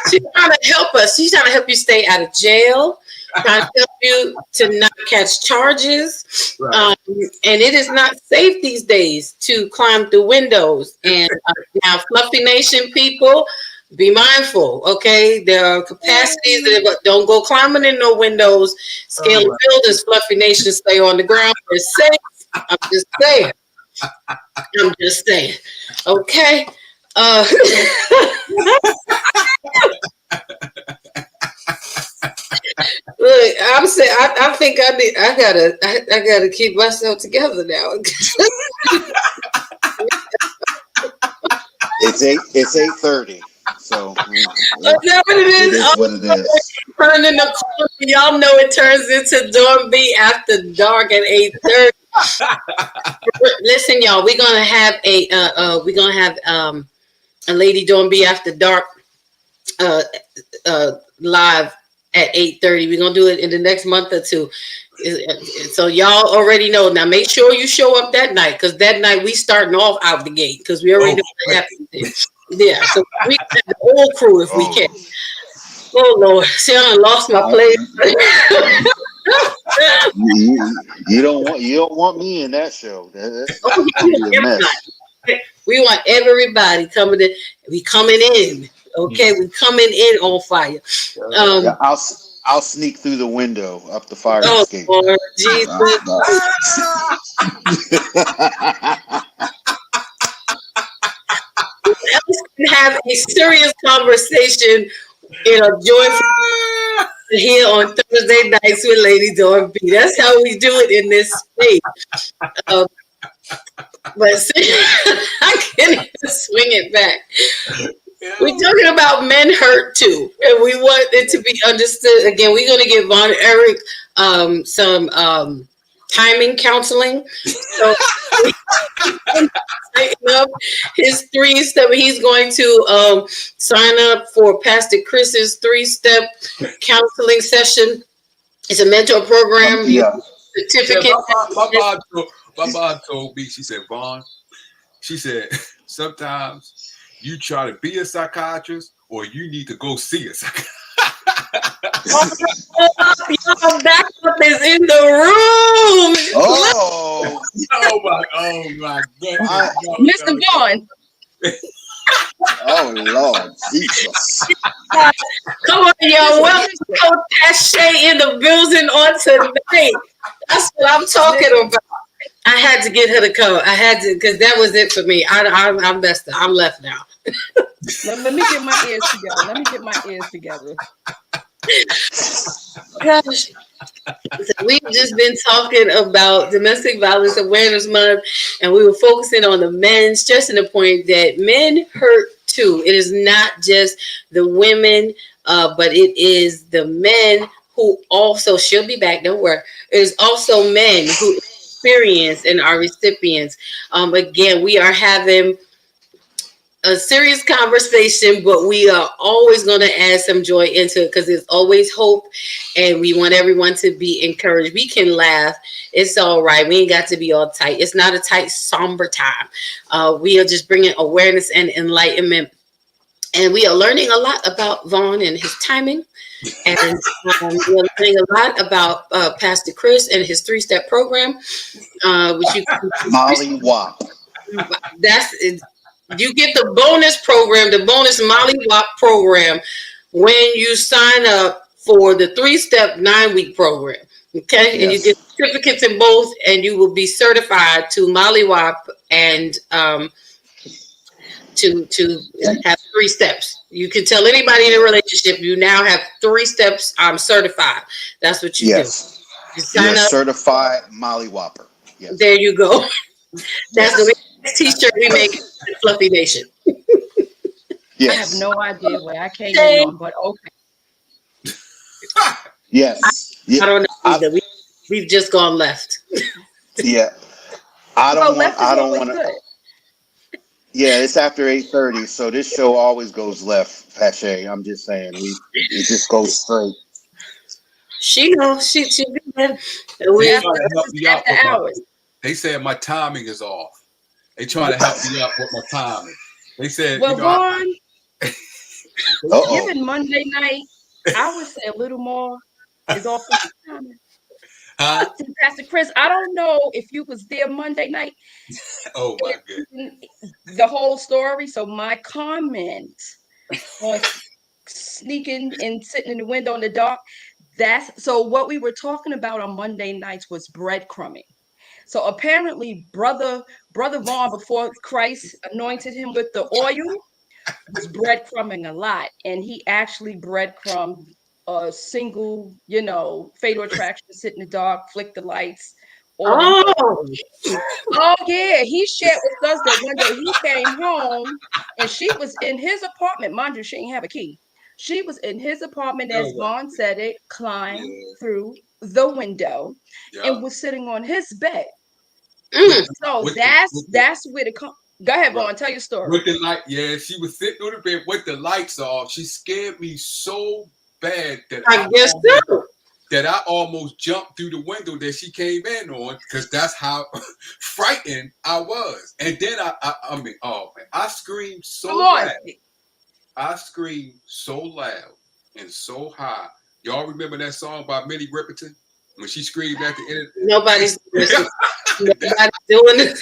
She's trying to help us. She's trying to help you stay out of jail. trying to help you to not catch charges. Right. And it is not safe these days to climb through windows. And now, Fluffy Nation people, be mindful, okay? There are capacities that don't go climbing in no windows. Scaling buildings, Fluffy Nation, stay on the ground. It's safe. I'm just saying. Okay. Look, I'm saying I think I gotta keep myself together now. It's 8:30. So Is that what it is? It is what it is. Turning the corner, y'all know it turns into Dawn B after dark at 8:30. Listen, y'all, we're gonna have a Lady Dawn B after dark live at 8:30. We're gonna do it in the next month or two. So y'all already know. Now make sure you show up that night, because that night we starting off out the gate, because we already know what happens. Yeah, so we can have the whole crew if we can. Oh Lord, see, I done lost my place. You don't want me in that show. That's We want everybody coming in. We coming in. Okay, we coming in on fire. Yeah, I'll sneak through the window up the fire escape. Lord Jesus. Else can have a serious conversation in a joyful here on Thursday nights with Lady Dawn B. That's how we do it in this space. But see, I can't even swing it back. We're talking about men hurt too, and we want it to be understood. Again, we're going to give Von Erich some timing counseling. So up his 3-step. He's going to sign up for Pastor Chris's 3-step counseling session. It's a mentor program. Certificate. My mom told me, she said, Vaughn, she said, sometimes you try to be a psychiatrist or you need to go see a psychiatrist. Y'all backup is in the room. Oh my goodness. Mr. Vaughn. Oh Lord Jesus. Come on, y'all. Welcome to Coach Tashay in the building on tonight. That's what I'm talking about. I had to get her to come. I had to, because that was it for me. I'm messed up. I'm left now. Let me get my ears together. Gosh. So we've just been talking about Domestic Violence Awareness Month, and we were focusing on the men, stressing the point that men hurt too. It is not just the women, but it is the men who also, she'll be back, don't worry. It is also men who experience and are recipients. Again, we are having a serious conversation, but we are always going to add some joy into it, because there's always hope, and we want everyone to be encouraged. We can laugh. It's all right. We ain't got to be all tight. It's not a tight, somber time. We are just bringing awareness and enlightenment, and we are learning a lot about Vaughn and his timing, and we are learning a lot about Pastor Chris and his 3-step program, which you Molly Wop. That's it. You get the bonus program, the bonus Molly Wop program, when you sign up for the 3-step 9-week program. Okay, yes. And you get certificates in both, and you will be certified to Molly Wop and to have 3 steps. You can tell anybody in a relationship, you now have 3 steps. I'm certified. That's what you do. You sign You're up. Certified Molly Whopper. Yes. There you go. That's the T-shirt we make at Fluffy Nation. Yes. I have no idea where I came in on, but okay. Yes. I don't know either. We've just gone left. Yeah. I don't want to. Yeah, it's after 8:30, so this show always goes left, Pache. I'm just saying, it just goes straight. She knows. She good. They said my timing is off. They trying to help me out with my timing. They said, well, Vaughn, given Monday night, I would say a little more Is all for Huh? Pastor Chris, I don't know if you was there Monday night. Oh my goodness. The whole story. So my comment on sneaking and sitting in the window in the dark. That's so what we were talking about on Monday nights was breadcrumbing. So apparently, brother Vaughn, before Christ anointed him with the oil, was breadcrumbing a lot, and he actually breadcrumbed a single, fatal attraction, sit in the dark, flick the lights. Oh yeah, he shared with us that one day he came home and she was in his apartment. Mind you, she didn't have a key. She was in his apartment, as Vaughn said it, climbed through the window and was sitting on his bed. So that's where the go ahead, Vaughn, tell your story. With the light, she was sitting on the bed with the lights off. She scared me so bad that I almost jumped through the window that she came in on, because that's how frightened I was. And then I screamed so loud. I screamed so loud and so high. Y'all remember that song by Minnie Riperton when she screamed at the end? Nobody's doing it.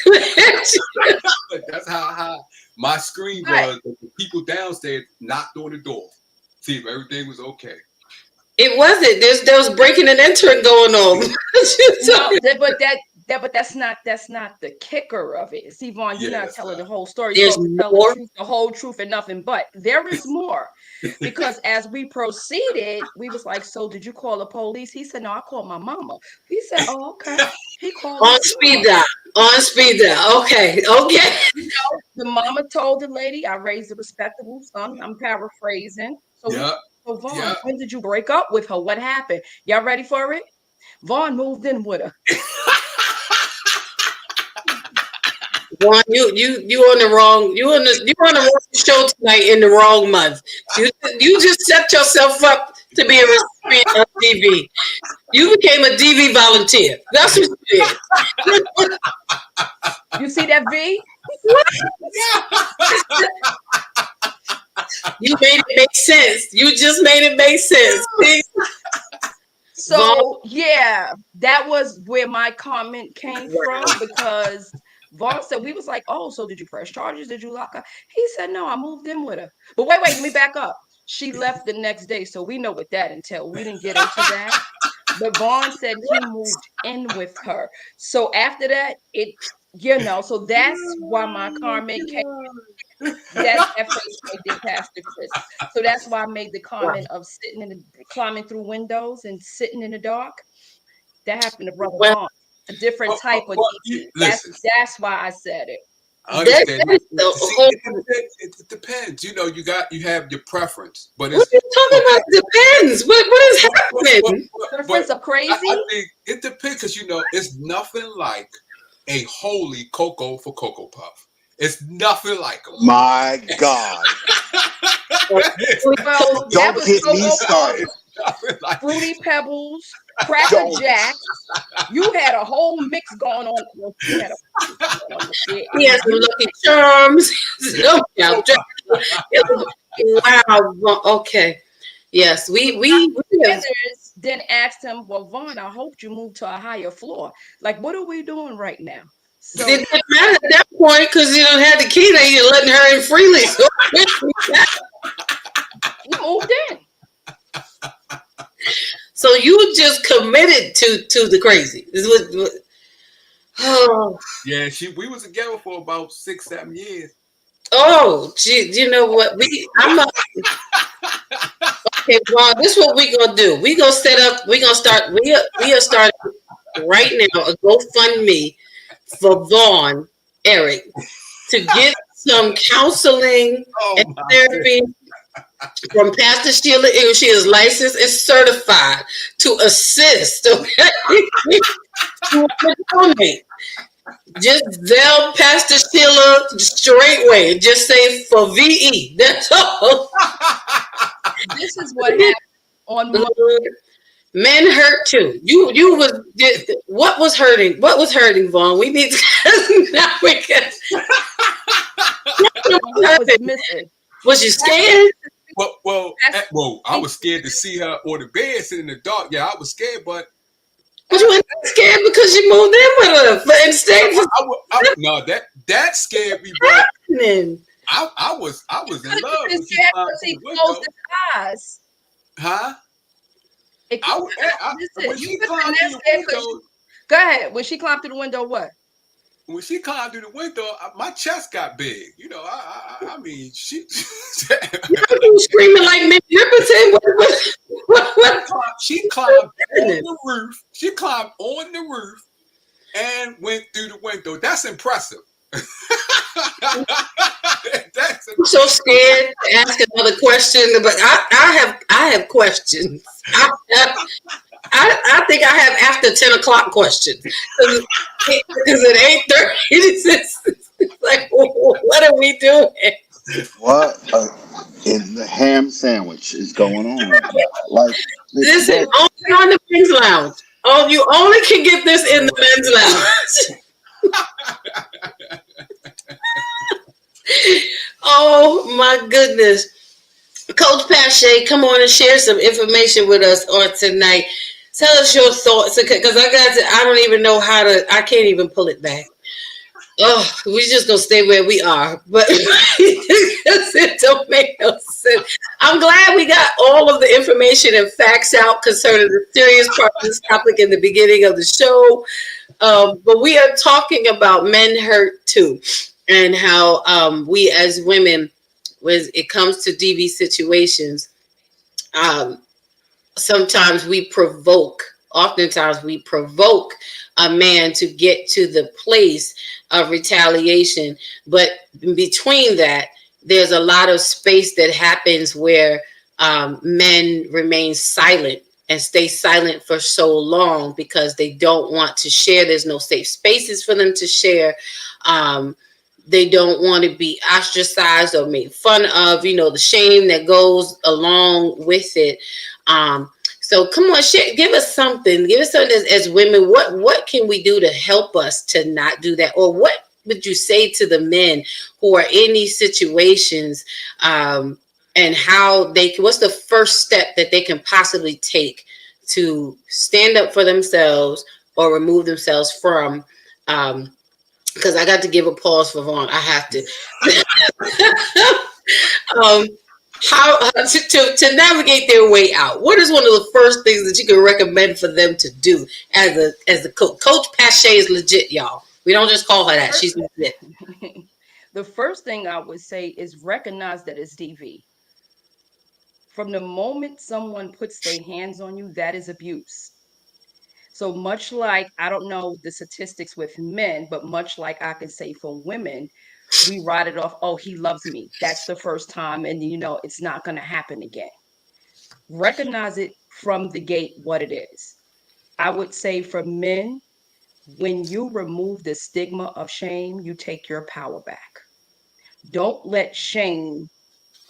That's how high my scream was. The people downstairs knocked on the door, see if everything was okay. It wasn't. There was breaking and entering going on. But that's not the kicker of it. See, Vaughn, you're not telling the whole story. There's more. The whole truth and nothing but. There is more. Because as we proceeded, we was like, so did you call the police? He said, no, I called my mama. He said, oh, okay. He called on speed dial. Okay. The mama told the lady, I raised a respectable son. I'm paraphrasing. So Vaughn, when did you break up with her? What happened? Y'all ready for it? Vaughn moved in with her. Vaughn, you on the wrong show tonight in the wrong month. You just set yourself up to be a recipient of DV. You became a DV volunteer. That's what you did. You see that V? You made it make sense. You just made it make sense. So that was where my comment came from, because Vaughn said, we was like, oh, so did you press charges? Did you lock her? He said, no, I moved in with her. But wait, let me back up. She left the next day, so we know what that entailed. We didn't get into that. But Vaughn said he moved in with her. So after that, so that's why my comment came. That's that face right there, Pastor Chris. So that's why I made the comment of climbing through windows and sitting in the dark. That happened to Brother Vaughn. A different type of DV. That's why I said it. I understand. It depends. You have your preference, but what are you talking about? It depends. What is happening? Preference of crazy? I think it depends, because it's nothing like a holy Cocoa for Cocoa Puff. It's nothing like them. My God. Don't get me started. Fruity Pebbles, Cracker Jack. You had a whole mix going on. He has some Lucky Charms. Wow. Okay. Yes, we then asked him, well, Vaughn, I hope you moved to a higher floor. Like, what are we doing right now? So it didn't matter at that point, because you had the key there, you're letting her in freely. So he moved in. So you just committed to the crazy. Yeah, we was together for about 6-7 years. Oh, gee, you know what? Okay, Vaughn, this is what we're gonna do. We are starting right now a GoFundMe for Vaughn Eric to get some counseling and therapy from Pastor Sheila. She is licensed and certified to assist. Okay? Just tell Pastor Sheila straightway. Just say for VE. That's all. This is what happened on men hurt too. What was hurting? What was hurting, Vaughn? We need to now was missing. Was you scared? Well, I was scared to see her on the bed sitting in the dark. Yeah, I was scared, but you weren't scared because you moved in with her. But instead, no, that scared me. But happening. I was in love He when she climbed through he the closed window. his eyes. Huh? When she Listen, climbed through the window, go ahead. When she climbed through the window, what? when she climbed through the window, my chest got big. You know, I mean, she. You screaming like Mick Ripperton? What? She climbed on the roof. She climbed on the roof and went through the window. That's impressive. I'm so scared to ask another question, but I have questions. I think I have after 10 o'clock questions because at 8:30 it's like, what are we doing? What in the ham sandwich is going on right now? Like this is only on the men's lounge. Oh, you only can get this in the men's lounge. Oh my goodness. Coach Pache, come on and share some information with us on tonight. Tell us your thoughts, because I don't even know I can't even pull it back. Oh, we're just gonna stay where we are, but it don't make no sense. I'm glad we got all of the information and facts out concerning the serious part of this topic in the beginning of the show. But we are talking about men hurt too, and how we as women, when it comes to DV situations, oftentimes we provoke a man to get to the place of retaliation. But between that, there's a lot of space that happens where men remain silent and stay silent for so long because they don't want to share. There's no safe spaces for them to share. They don't want to be ostracized or made fun of, the shame that goes along with it. So come on, give us something. Give us something as women. What can we do to help us to not do that? Or what would you say to the men who are in these situations, and what's the first step that they can possibly take to stand up for themselves or remove themselves from, because I got to give a pause for Vaughn. I have to. How to navigate their way out? What is one of the first things that you can recommend for them to do as a coach? Coach Pache is legit, y'all. We don't just call her that. She's legit. The first thing I would say is recognize that it's DV. From the moment someone puts their hands on you, that is abuse. So much like, I don't know the statistics with men, but much like I can say for women, we write it off. Oh, he loves me. That's the first time. And it's not going to happen again. Recognize it from the gate, what it is. I would say for men, when you remove the stigma of shame, you take your power back. Don't let shame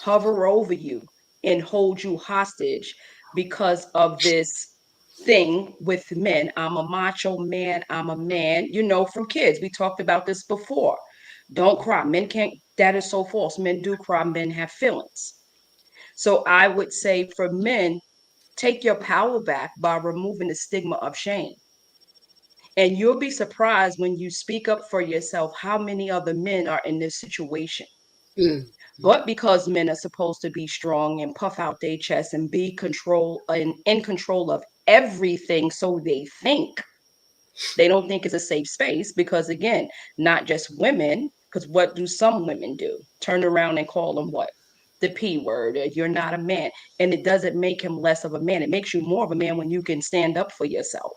hover over you and hold you hostage because of this thing with men. I'm a macho man. I'm a man, from kids. We talked about this before. Don't cry. Men can't. That is so false. Men do cry. Men have feelings. So I would say for men, take your power back by removing the stigma of shame. And you'll be surprised when you speak up for yourself how many other men are in this situation. But because men are supposed to be strong and puff out their chest and be in control of everything, so they think. They don't think it's a safe space because, again, not just women, because what do some women do? Turn around and call them what? The P word. You're not a man. And it doesn't make him less of a man. It makes you more of a man when you can stand up for yourself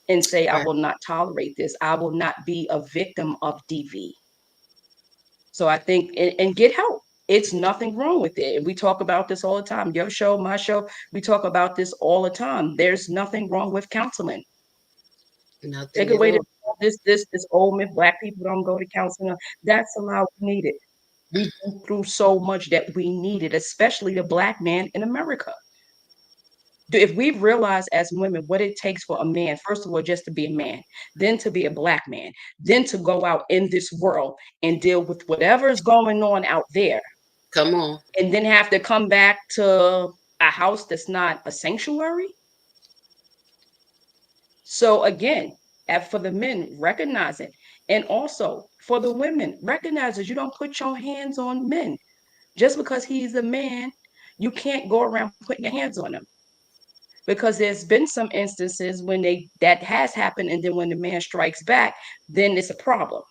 and say, I will not tolerate this. I will not be a victim of DV. So I think, and get help. It's nothing wrong with it. And we talk about this all the time. Your show, my show, we talk about this all the time. There's nothing wrong with counseling. Nothing. Take away this old myth. Black people don't go to counseling. That's a lot we needed. We've been through so much that we needed, especially the Black man in America. If we realize as women what it takes for a man, first of all, just to be a man, then to be a Black man, then to go out in this world and deal with whatever is going on out there, Come on. And then have to come back to a house that's not a sanctuary. So again, for the men, recognize it. And also for the women, recognize that you don't put your hands on men. Just because he's a man, you can't go around putting your hands on him. Because there's been some instances when that has happened, and then when the man strikes back, then it's a problem.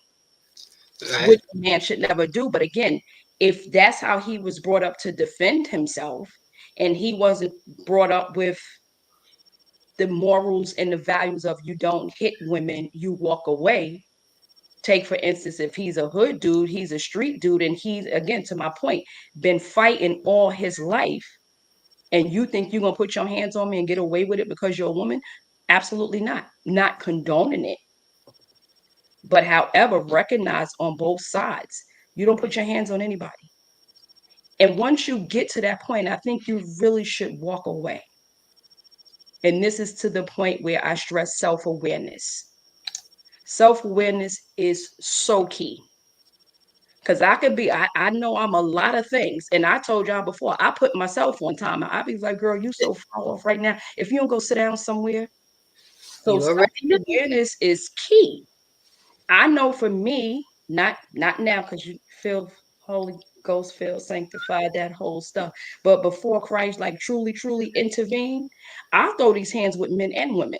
Right. Which a man should never do. But again, if that's how he was brought up to defend himself, and he wasn't brought up with the morals and the values of you don't hit women, you walk away. Take, for instance, if he's a hood dude, he's a street dude, and he's, again, to my point, been fighting all his life, and you think you're going to put your hands on me and get away with it because you're a woman? Absolutely not. Not condoning it. But however, recognize on both sides, you don't put your hands on anybody. And once you get to that point, I think you really should walk away. And this is to the point where I stress self-awareness. Self-awareness is so key. Because I know I'm a lot of things. And I told y'all before, I put myself on time. I be like, girl, you so far off right now. If you don't go sit down somewhere. So self-awareness is key. I know for me, not now, because you feel Holy Ghost, feel sanctified, that whole stuff. But before Christ, like truly intervened, I'll throw these hands with men and women.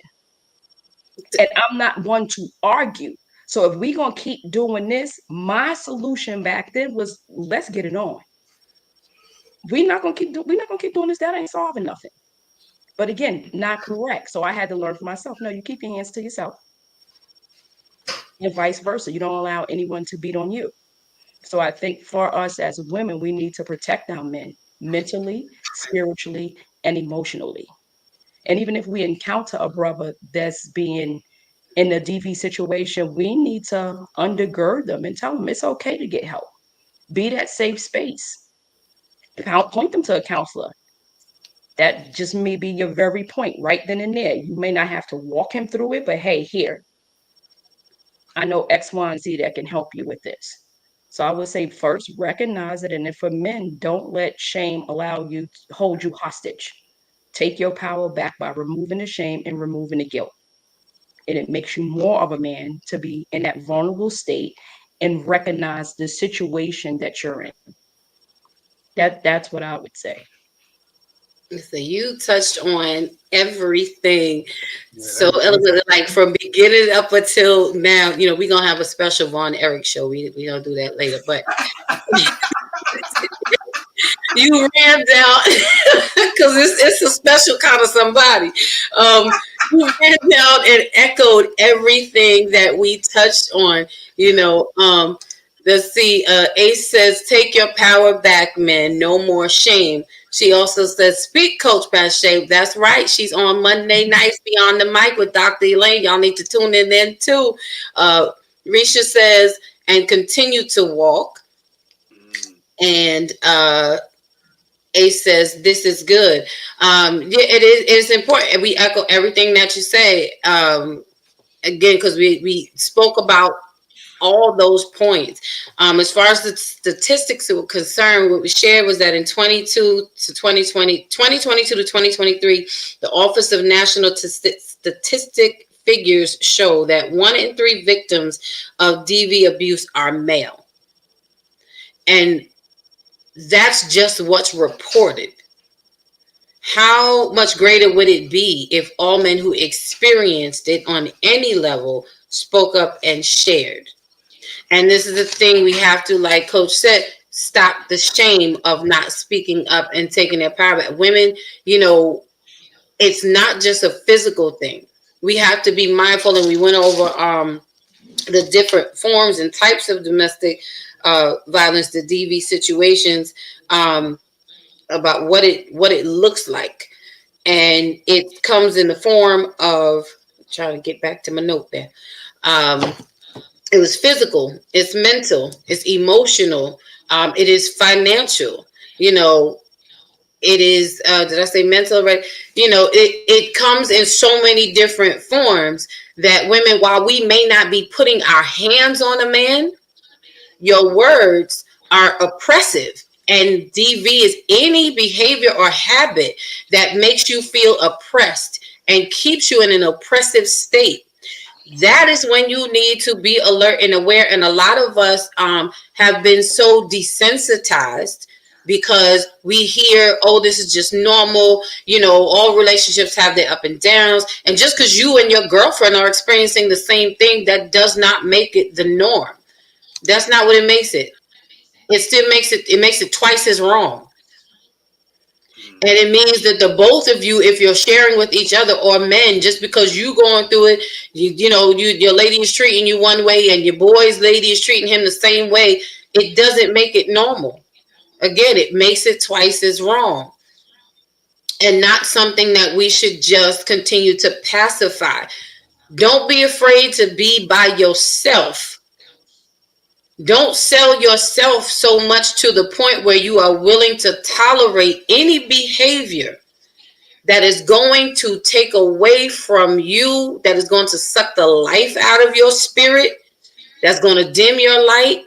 And I'm not one to argue. So if we're going to keep doing this, my solution back then was, let's get it on. We're not going to keep doing this. That ain't solving nothing. But again, not correct. So I had to learn for myself. No, you keep your hands to yourself. And vice versa. You don't allow anyone to beat on you. So I think for us as women, we need to protect our men mentally, spiritually, and emotionally. And even if we encounter a brother that's being in a DV situation, we need to undergird them and tell them it's okay to get help. Be that safe space. Point them to a counselor. That just may be your very point right then and there. You may not have to walk him through it, but hey, here, I know X, Y, and Z that can help you with this. So I would say first, recognize it. And if for men, don't let shame allow you to hold you hostage. Take your power back by removing the shame and removing the guilt. And it makes you more of a man to be in that vulnerable state and recognize the situation that you're in. That's what I would say. So you touched on everything so eloquently, like from beginning up until now. You know, we're gonna have a special Von Erich show. We don't do that later, but you ran down because it's a special kind of somebody. You ran down and echoed everything that we touched on. You know, let's see. Ace says, "Take your power back, men. No more shame." She also says, "Speak, Coach Bache." That's right. She's on Monday nights Beyond the Mic with Dr. Elaine. Y'all need to tune in then too. Risha says, "And continue to walk." And Ace says, "This is good." Yeah, it is important. And we echo everything that you say. Again, because we spoke about all those points. As far as the statistics were concerned, what we shared was that in 2022 to 2023, the Office of National Statistic figures show that 1 in 3 victims of DV abuse are male. And that's just what's reported. How much greater would it be if all men who experienced it on any level spoke up and shared? And this is the thing we have to, like Coach said, stop the shame of not speaking up and taking their power back. Women, you know, it's not just a physical thing. We have to be mindful, and we went over the different forms and types of domestic violence, the DV situations, about what it looks like. And it comes in the form of, I'm trying to get back to my note there. It was physical, it's mental, it's emotional, it is financial, you know, it is, did I say mental, right? You know, it comes in so many different forms that women, while we may not be putting our hands on a man, your words are oppressive And DV is any behavior or habit that makes you feel oppressed and keeps you in an oppressive state. That is when you need to be alert and aware. And a lot of us have been so desensitized because we hear, oh, this is just normal. You know, all relationships have their up and downs. And just because you and your girlfriend are experiencing the same thing, that does not make it the norm. That's not what it makes it. It still makes it twice as wrong. And it means that the both of you, if you're sharing with each other, or men, just because you going through it, your lady is treating you one way and your boy's lady is treating him the same way, it doesn't make it normal. Again, it makes it twice as wrong. And not something that we should just continue to pacify. Don't be afraid to be by yourself. Don't sell yourself so much to the point where you are willing to tolerate any behavior that is going to take away from you, that is going to suck the life out of your spirit, that's going to dim your light.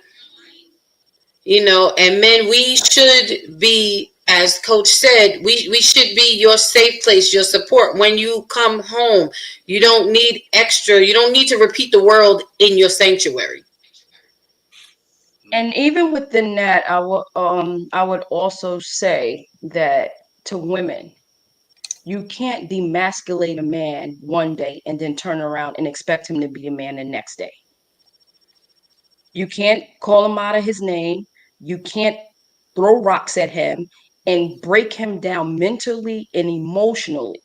And men, we should be, as Coach said, we should be your safe place, your support. When you come home, you don't need to repeat the world in your sanctuary. And even within that, I would also say that to women, you can't demasculate a man one day and then turn around and expect him to be a man the next day. You can't call him out of his name. You can't throw rocks at him and break him down mentally and emotionally,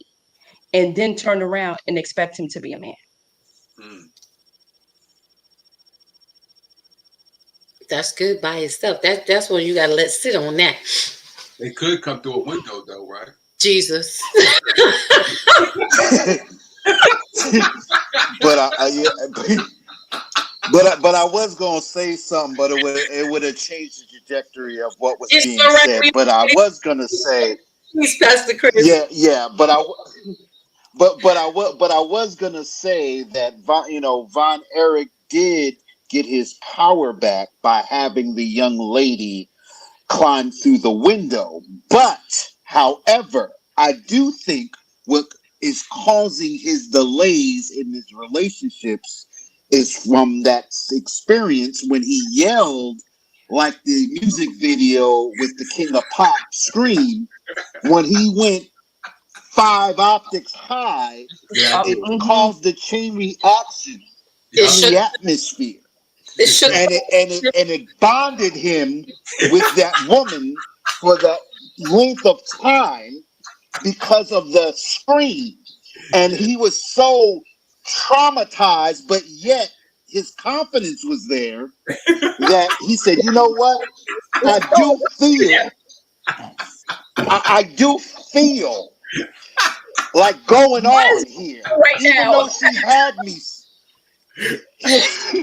and then turn around and expect him to be a man. That's good by itself. That's when you gotta let sit on that. They could come through a window though, right? Jesus. But I was gonna say something, but it would have changed the trajectory of what was being said. But I was gonna say, please, Pastor Chris. Yeah. But I was gonna say that Von Erich did get his power back by having the young lady climb through the window. But, however, I do think what is causing his delays in his relationships is from that experience when he yelled like the music video with the King of Pop Scream, when he went 5 octaves high. It caused the chain reaction in the atmosphere. And it bonded him with that woman for that length of time because of the scream. And he was so traumatized, but yet his confidence was there that he said, you know what? I do feel like going on here. Right Even now. though she had me. It's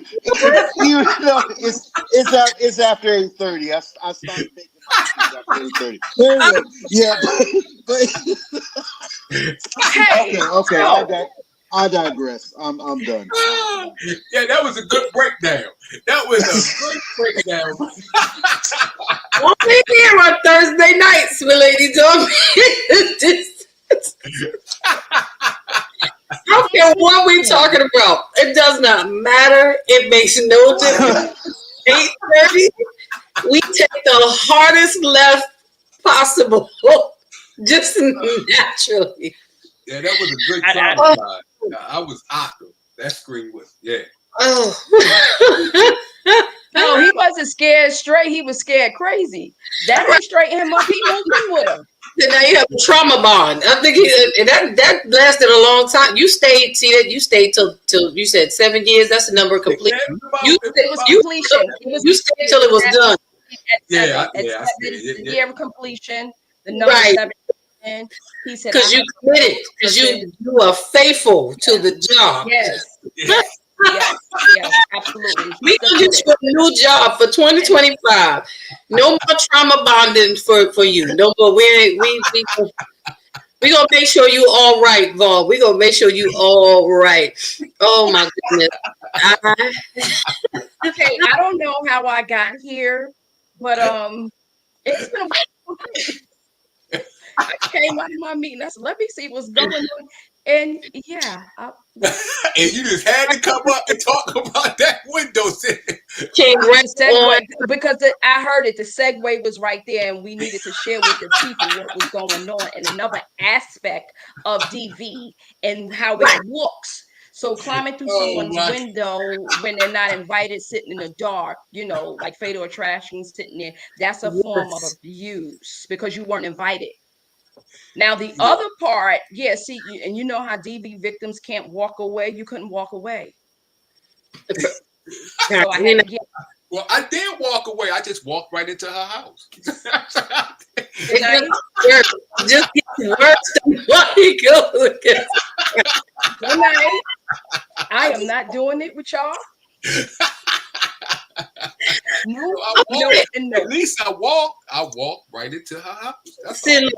after 8:30. I started making my food after 8:30. Anyway, yeah, okay. I digress. I'm done. Yeah, that was a good breakdown. That was a good breakdown. We'll be here on Thursday nights, my lady. I don't care what we're talking about. It does not matter. It makes no difference. 8:30, we take the hardest left possible, just naturally. Yeah, that was a good time. I was awesome. That screen was, Oh. No, he wasn't scared straight. He was scared crazy. That didn't straighten him up. He moved in with him. So now you have a trauma bond. I think that lasted a long time. You stayed till you said 7 years. That's the number of completion. You stayed till it was done. The year of completion. The number 7. He said, because you committed, because you are faithful to the job. Yes. Yes, absolutely. We gonna get you a new job for 2025. No more trauma bonding for you. No more. We gonna make sure you all right, Vaughn. We gonna make sure you all right. Oh my goodness. Okay, I don't know how I got here, but It's been a while. I came out of my meeting. I said, let me see what's going on. And yeah. And you just had to come up and talk about that window sitting. Because I heard it. The segue was right there, and we needed to share with the people what was going on and another aspect of DV and how it looks. So climbing through someone's window when they're not invited, sitting in the dark, like Fatal Attraction sitting there, that's a form of abuse because you weren't invited. Now, the other part, see, and you know how DV victims can't walk away. You couldn't walk away. So I did walk away. I just walked right into her house. Just get worse than what he goes against. Good night. I am not doing it with y'all. No, at least I walked right into her house. That's keep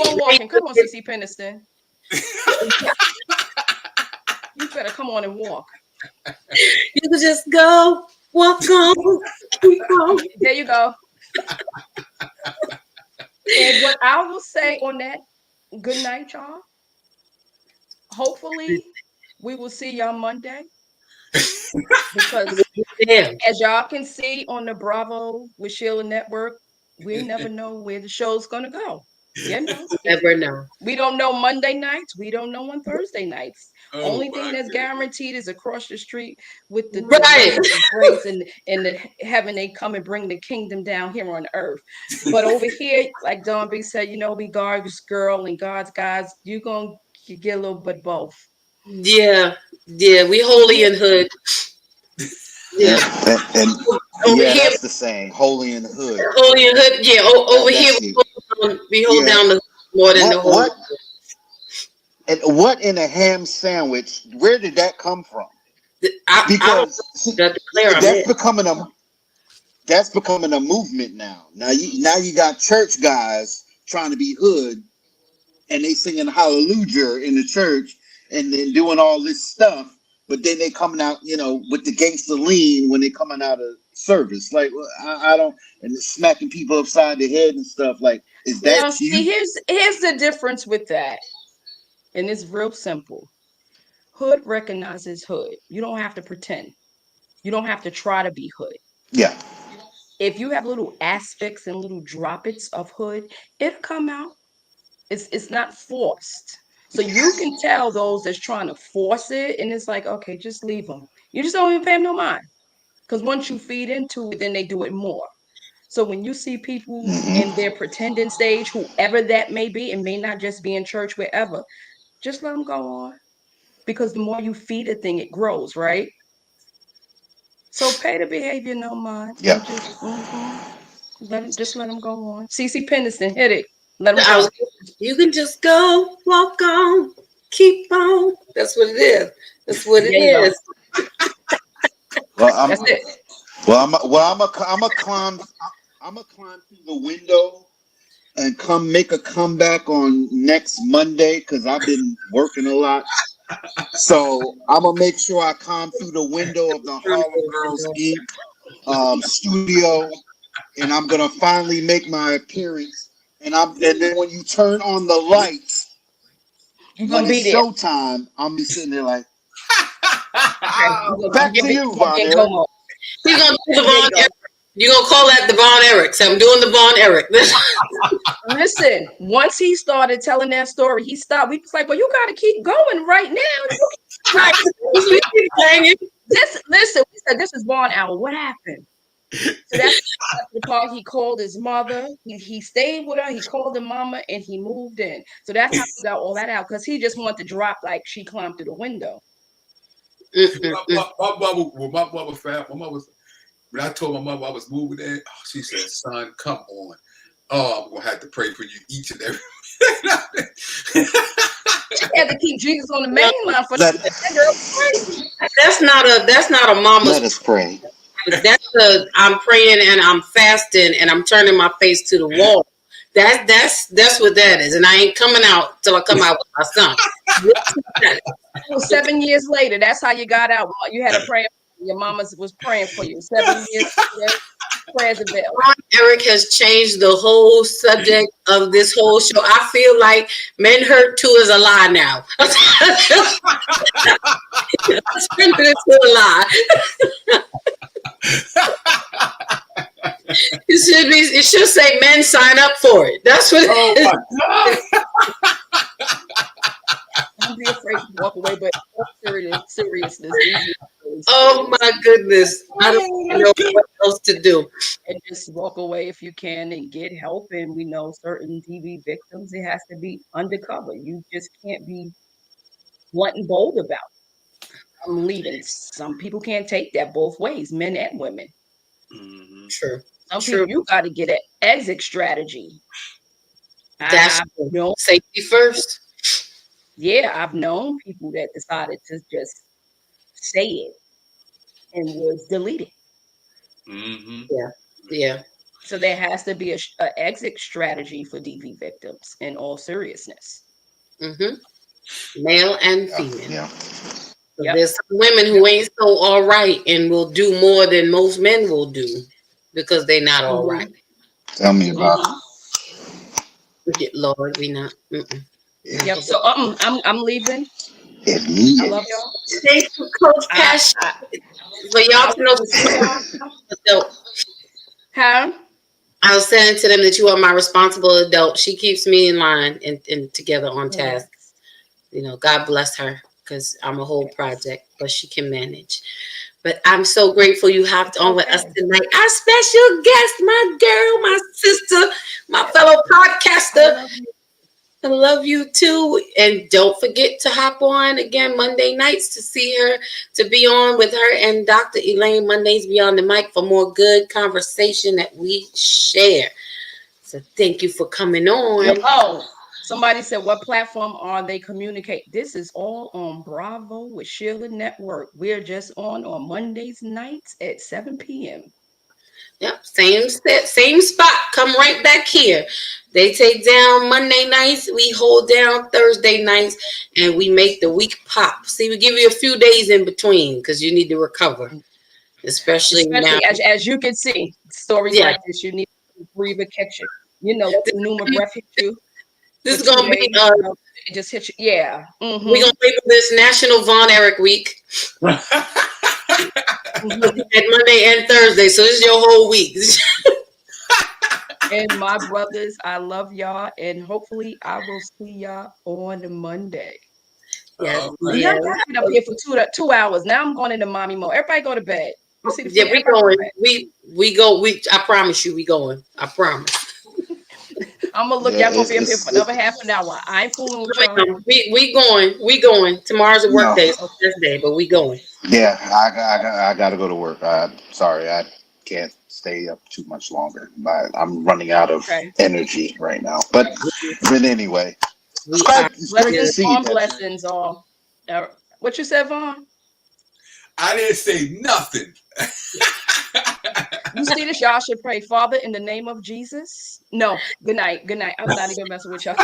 on walking. Come on, CC Peniston. You better come on and walk. You can just go, walk on, keep on. There you go. And what I will say on that, good night, y'all. Hopefully, we will see y'all Monday. Because as y'all can see on the Bravo with Sheila Network, we never know where the show's gonna go. Never know. We don't know Monday nights. We don't know on Thursday nights. Only thing that's guaranteed is across the street with the grace and the heaven, they come and bring the kingdom down here on earth. But over here, like Don B said, we God's girl and God's guys. You're gonna get a little bit both. Yeah, we holy and hood. Yeah, and that's the same. Holy and hood. Holy and hood. Yeah, over here we hold down the more than the whole. And what in a ham sandwich? Where did that come from? Because that's becoming a movement now. Now you got church guys trying to be hood, and they singing hallelujah in the church and then doing all this stuff, but then they coming out, with the gangster lean when they coming out of service. Like, I don't, and smacking people upside the head and stuff. Like, is that you? See, here's the difference with that. And it's real simple. Hood recognizes hood. You don't have to pretend. You don't have to try to be hood. Yeah. If you have little aspects and little droppets of hood, it'll come out. It's not forced. So you can tell those that's trying to force it, and it's like, okay, just leave them. You just don't even pay them no mind. Because once you feed into it, then they do it more. So when you see people in their pretending stage, whoever that may be, and may not just be in church, wherever, just let them go on. Because the more you feed a thing, it grows, right? So pay the behavior no mind. Yeah. Just let them go on. CC Peniston, hit it. Let them go. You can just go, walk on, keep on. That's what it is. That's what it is. Well, that's it. I'm gonna climb through the window and make a comeback on next Monday because I've been working a lot. So I'm gonna make sure I climb through the window of the Harlem Girls Inc. Studio, and I'm gonna finally make my appearance. And then when you turn on the lights, when it's showtime, I'm be sitting there like, back to you, Von Erich. He's gonna do the Von Erich. You're gonna call that the Von Erich. So I'm doing the Von Erich. Listen, once he started telling that story, he stopped. We was like, well, you gotta keep going right now. Right. Listen, we said this is Von Hour. What happened? So that's the part he called his mother. He stayed with her. He called her mama, and he moved in. So that's how he got all that out because he just wanted to drop like she climbed through the window. My mother, when I told my mother I was moving in, she said, "Son, come on. Oh, I'm gonna have to pray for you each and every." She had to keep Jesus on the main line for that girl. That's not a mama's. Let us pray. That's I'm praying and I'm fasting and I'm turning my face to the wall. That's what that is. And I ain't coming out till I come out with my son. 7 years later, that's how you got out. You had a prayer. Your mama was praying for you. 7 years later. Prayers avail. Eric has changed the whole subject of this whole show. I feel like Men Hurt Too is a lie now. Turn it into a lie. It should say men sign up for it. That's what it is. Don't be afraid to walk away, but seriousness. Oh my goodness. I don't know what else to do. And just walk away if you can and get help. And we know certain TV victims, it has to be undercover. You just can't be blunt and bold about it. I'm leaving. Some people can't take that both ways, men and women. Mm-hmm. True. Some people, you got to get an exit strategy. That's safety first. Yeah, I've known people that decided to just say it and was deleted. Mm-hmm. Yeah. So there has to be an exit strategy for DV victims in all seriousness. Mm-hmm. Male and female. Yeah. Yep. There's some women who ain't so all right and will do more than most men will do because they're not all right. Tell me about it. Lord, we not. Yep. So I'm leaving. I love y'all. Thank you, Coach Cash. For y'all to know, huh? I was saying to them that you are my responsible adult. She keeps me in line and together on task. You know, God bless her because I'm a whole project, but she can manage. But I'm so grateful you hopped on with us tonight. Our special guest, my girl, my sister, my fellow podcaster. I love you too. And don't forget to hop on again Monday nights to see her, to be on with her and Dr. Elaine Mondays Beyond the Mic for more good conversation that we share. So thank you for coming on. Yep. Oh, somebody said, what platform are they communicate? This is all on Bravo with Sheila Network. We're just on Mondays nights at 7 p.m. Yep, same spot. Come right back here. They take down Monday nights. We hold down Thursday nights, and we make the week pop. See, we give you a few days in between because you need to recover, especially now. As you can see, stories like this, you need to breathe a catch it. You know, pneuma breath hit you. This is gonna be it just hit you. Yeah, we're gonna label this National Von Erich Week. At Monday and Thursday, so this is your whole week. And my brothers, I love y'all, and hopefully I will see y'all on Monday. Yes, yeah. I've been up here for 2 hours. Now I'm going into mommy mode. Everybody go to bed. Yeah, we going. We go. I promise you, we going. I promise. I'm gonna look. Y'all gonna be up here for another half an hour. I ain't fooling with y'all. We going. We going. Tomorrow's a work day, so this day, but we going. Yeah, I gotta go to work. Sorry, I can't stay up too much longer. I'm running out of energy right now. But anyway, blessings all. What you said, Vaughn? I didn't say nothing. You see this? Y'all should pray. Father, in the name of Jesus. No, good night. Good night. I'm not even messing with y'all.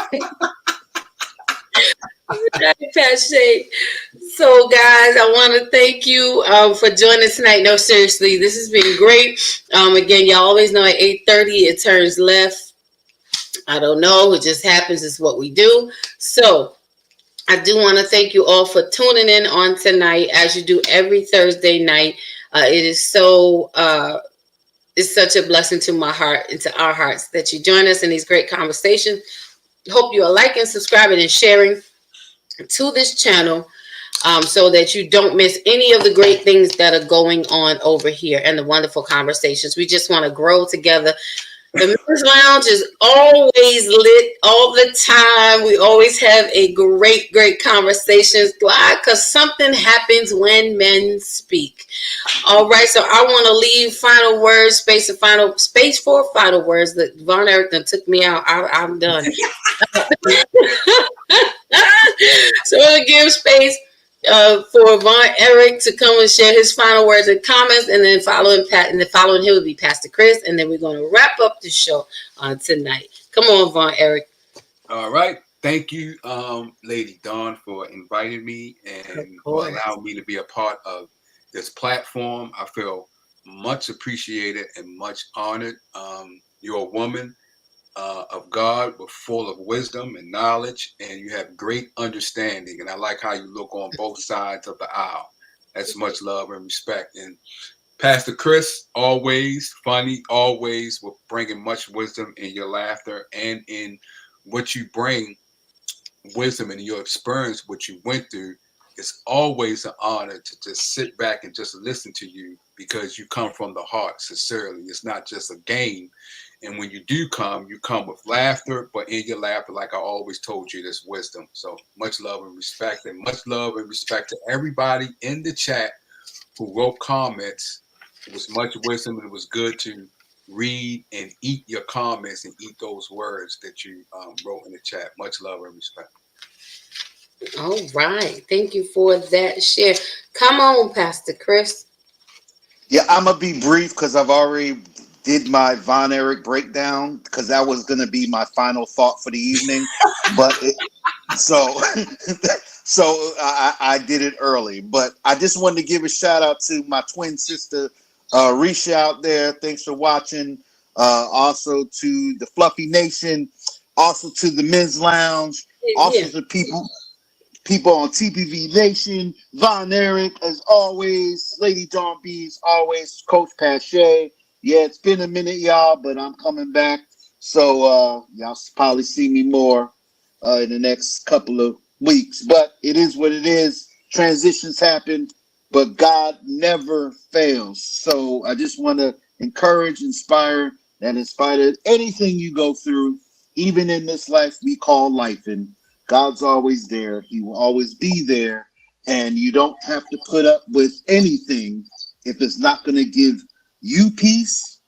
So, guys, I want to thank you for joining us tonight. No, seriously, this has been great. Again, y'all always know at 8:30 it turns left. I don't know. It just happens. It's what we do. So, I do want to thank you all for tuning in on tonight, as you do every Thursday night. It is so. It's such a blessing to my heart and to our hearts that you join us in these great conversations. Hope you are liking, subscribing, and sharing to this channel so that you don't miss any of the great things that are going on over here and the wonderful conversations. We just want to grow together. The Men's Lounge is always lit all the time. We always have a great conversations. Why? Because something happens when men speak. All right, so I want to leave final words, space for final words. That Von Erich took me out. I'm done. So I'm going to give space for Von Erich to come and share his final words and comments, and then following him will be Pastor Chris, and then we're going to wrap up the show tonight. Come on, Von Erich. All right. Thank you, Lady Dawn, for inviting me and for allowing me to be a part of this platform. I feel Much appreciated and much honored. You're a woman of God, but full of wisdom and knowledge, and you have great understanding. And I like how you look on both sides of the aisle. That's much love and respect. And Pastor Chris, always funny, always with bringing much wisdom in your laughter and in what you bring wisdom and your experience, what you went through. It's always an honor to just sit back and just listen to you because you come from the heart sincerely. It's not just a game. And when you do come, you come with laughter, but in your laughter, like I always told you, there's wisdom. So much love and respect, and much love and respect to everybody in the chat who wrote comments. It was much wisdom, and it was good to read and eat your comments and eat those words that you wrote in the chat. Much love and respect. All right. Thank you for that share. Come on, Pastor Chris. Yeah, I'm gonna be brief because I've already did my Von Erich breakdown because that was gonna be my final thought for the evening. But so I did it early. But I just wanted to give a shout out to my twin sister, Risha out there. Thanks for watching. Also to the Fluffy Nation. Also to the Men's Lounge. Also to people on TPV Nation, Von Erich, as always, Lady Dawn B, as always, Coach Pache. Yeah, it's been a minute, y'all, but I'm coming back. So y'all probably see me more in the next couple of weeks. But it is what it is. Transitions happen, but God never fails. So I just want to encourage, inspire, and in spite of anything you go through, even in this life we call life, and God's always there. He will always be there. And you don't have to put up with anything if it's not going to give you peace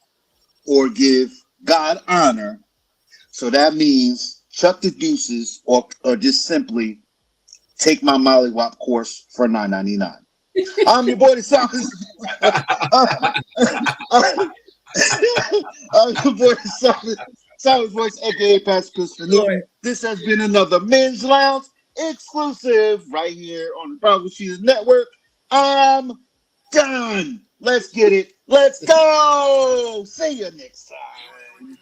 or give God honor. So that means chuck the deuces or just simply take my Mollywop course for $9.99. I'm your boy, the Southern. I'm your boy, the Southern Voice, aka Pastor Christopher Newton. This has been another Men's Lounge exclusive right here on the Bravo Cheetahs Network. I'm done. Let's get it. Let's go. See you next time.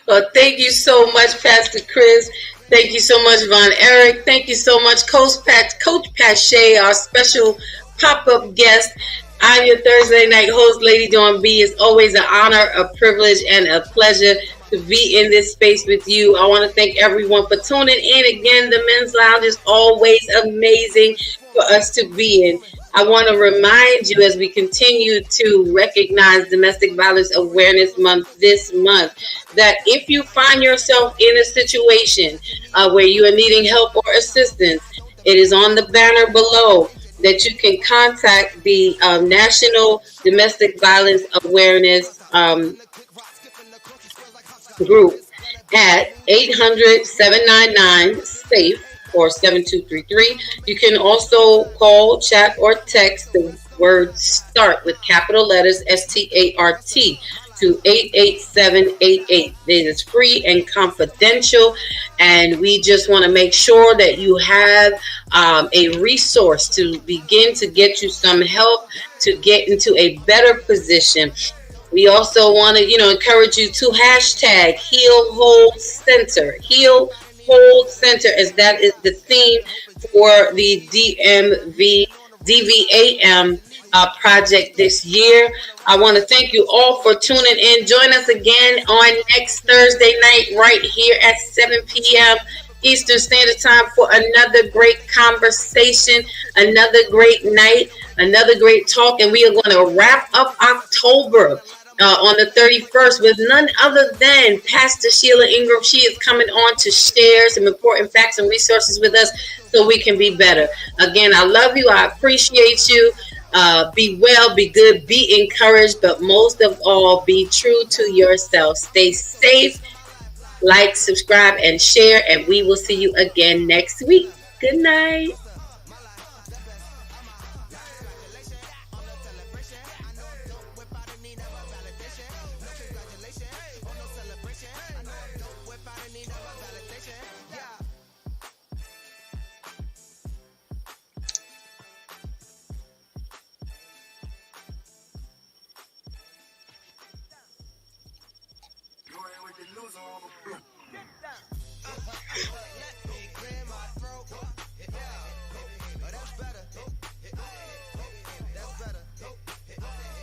Well, thank you so much, Pastor Chris. Thank you so much, Von Erich. Thank you so much, Coach Pache, our special pop-up guest. I'm your Thursday night host, Lady Dawn B. It's always an honor, a privilege, and a pleasure to be in this space with you. I want to thank everyone for tuning in. Again, the Men's Lounge is always amazing for us to be in. I want to remind you as we continue to recognize Domestic Violence Awareness Month this month, that if you find yourself in a situation where you are needing help or assistance, it is on the banner below that you can contact the National Domestic Violence Awareness group at 800-799-SAFE or 7233. You can also call, chat, or text the word START with capital letters START to 88788. It is free and confidential, and we just want to make sure that you have a resource to begin to get you some help to get into a better position. We also want to, encourage you to hashtag Heal Hold Center. Heal Hold Center, as that is the theme for the DVAM project this year. I want to thank you all for tuning in. Join us again on next Thursday night right here at 7 p.m. Eastern Standard Time for another great conversation, another great night, another great talk, and we are going to wrap up October on the 31st with none other than Pastor Sheila Ingram. She is coming on to share some important facts and resources with us so we can be better. Again, I love you. I appreciate you. Be well, be good, be encouraged, but most of all, be true to yourself. Stay safe, like, subscribe, and share, and we will see you again next week. Good night. loser on the block.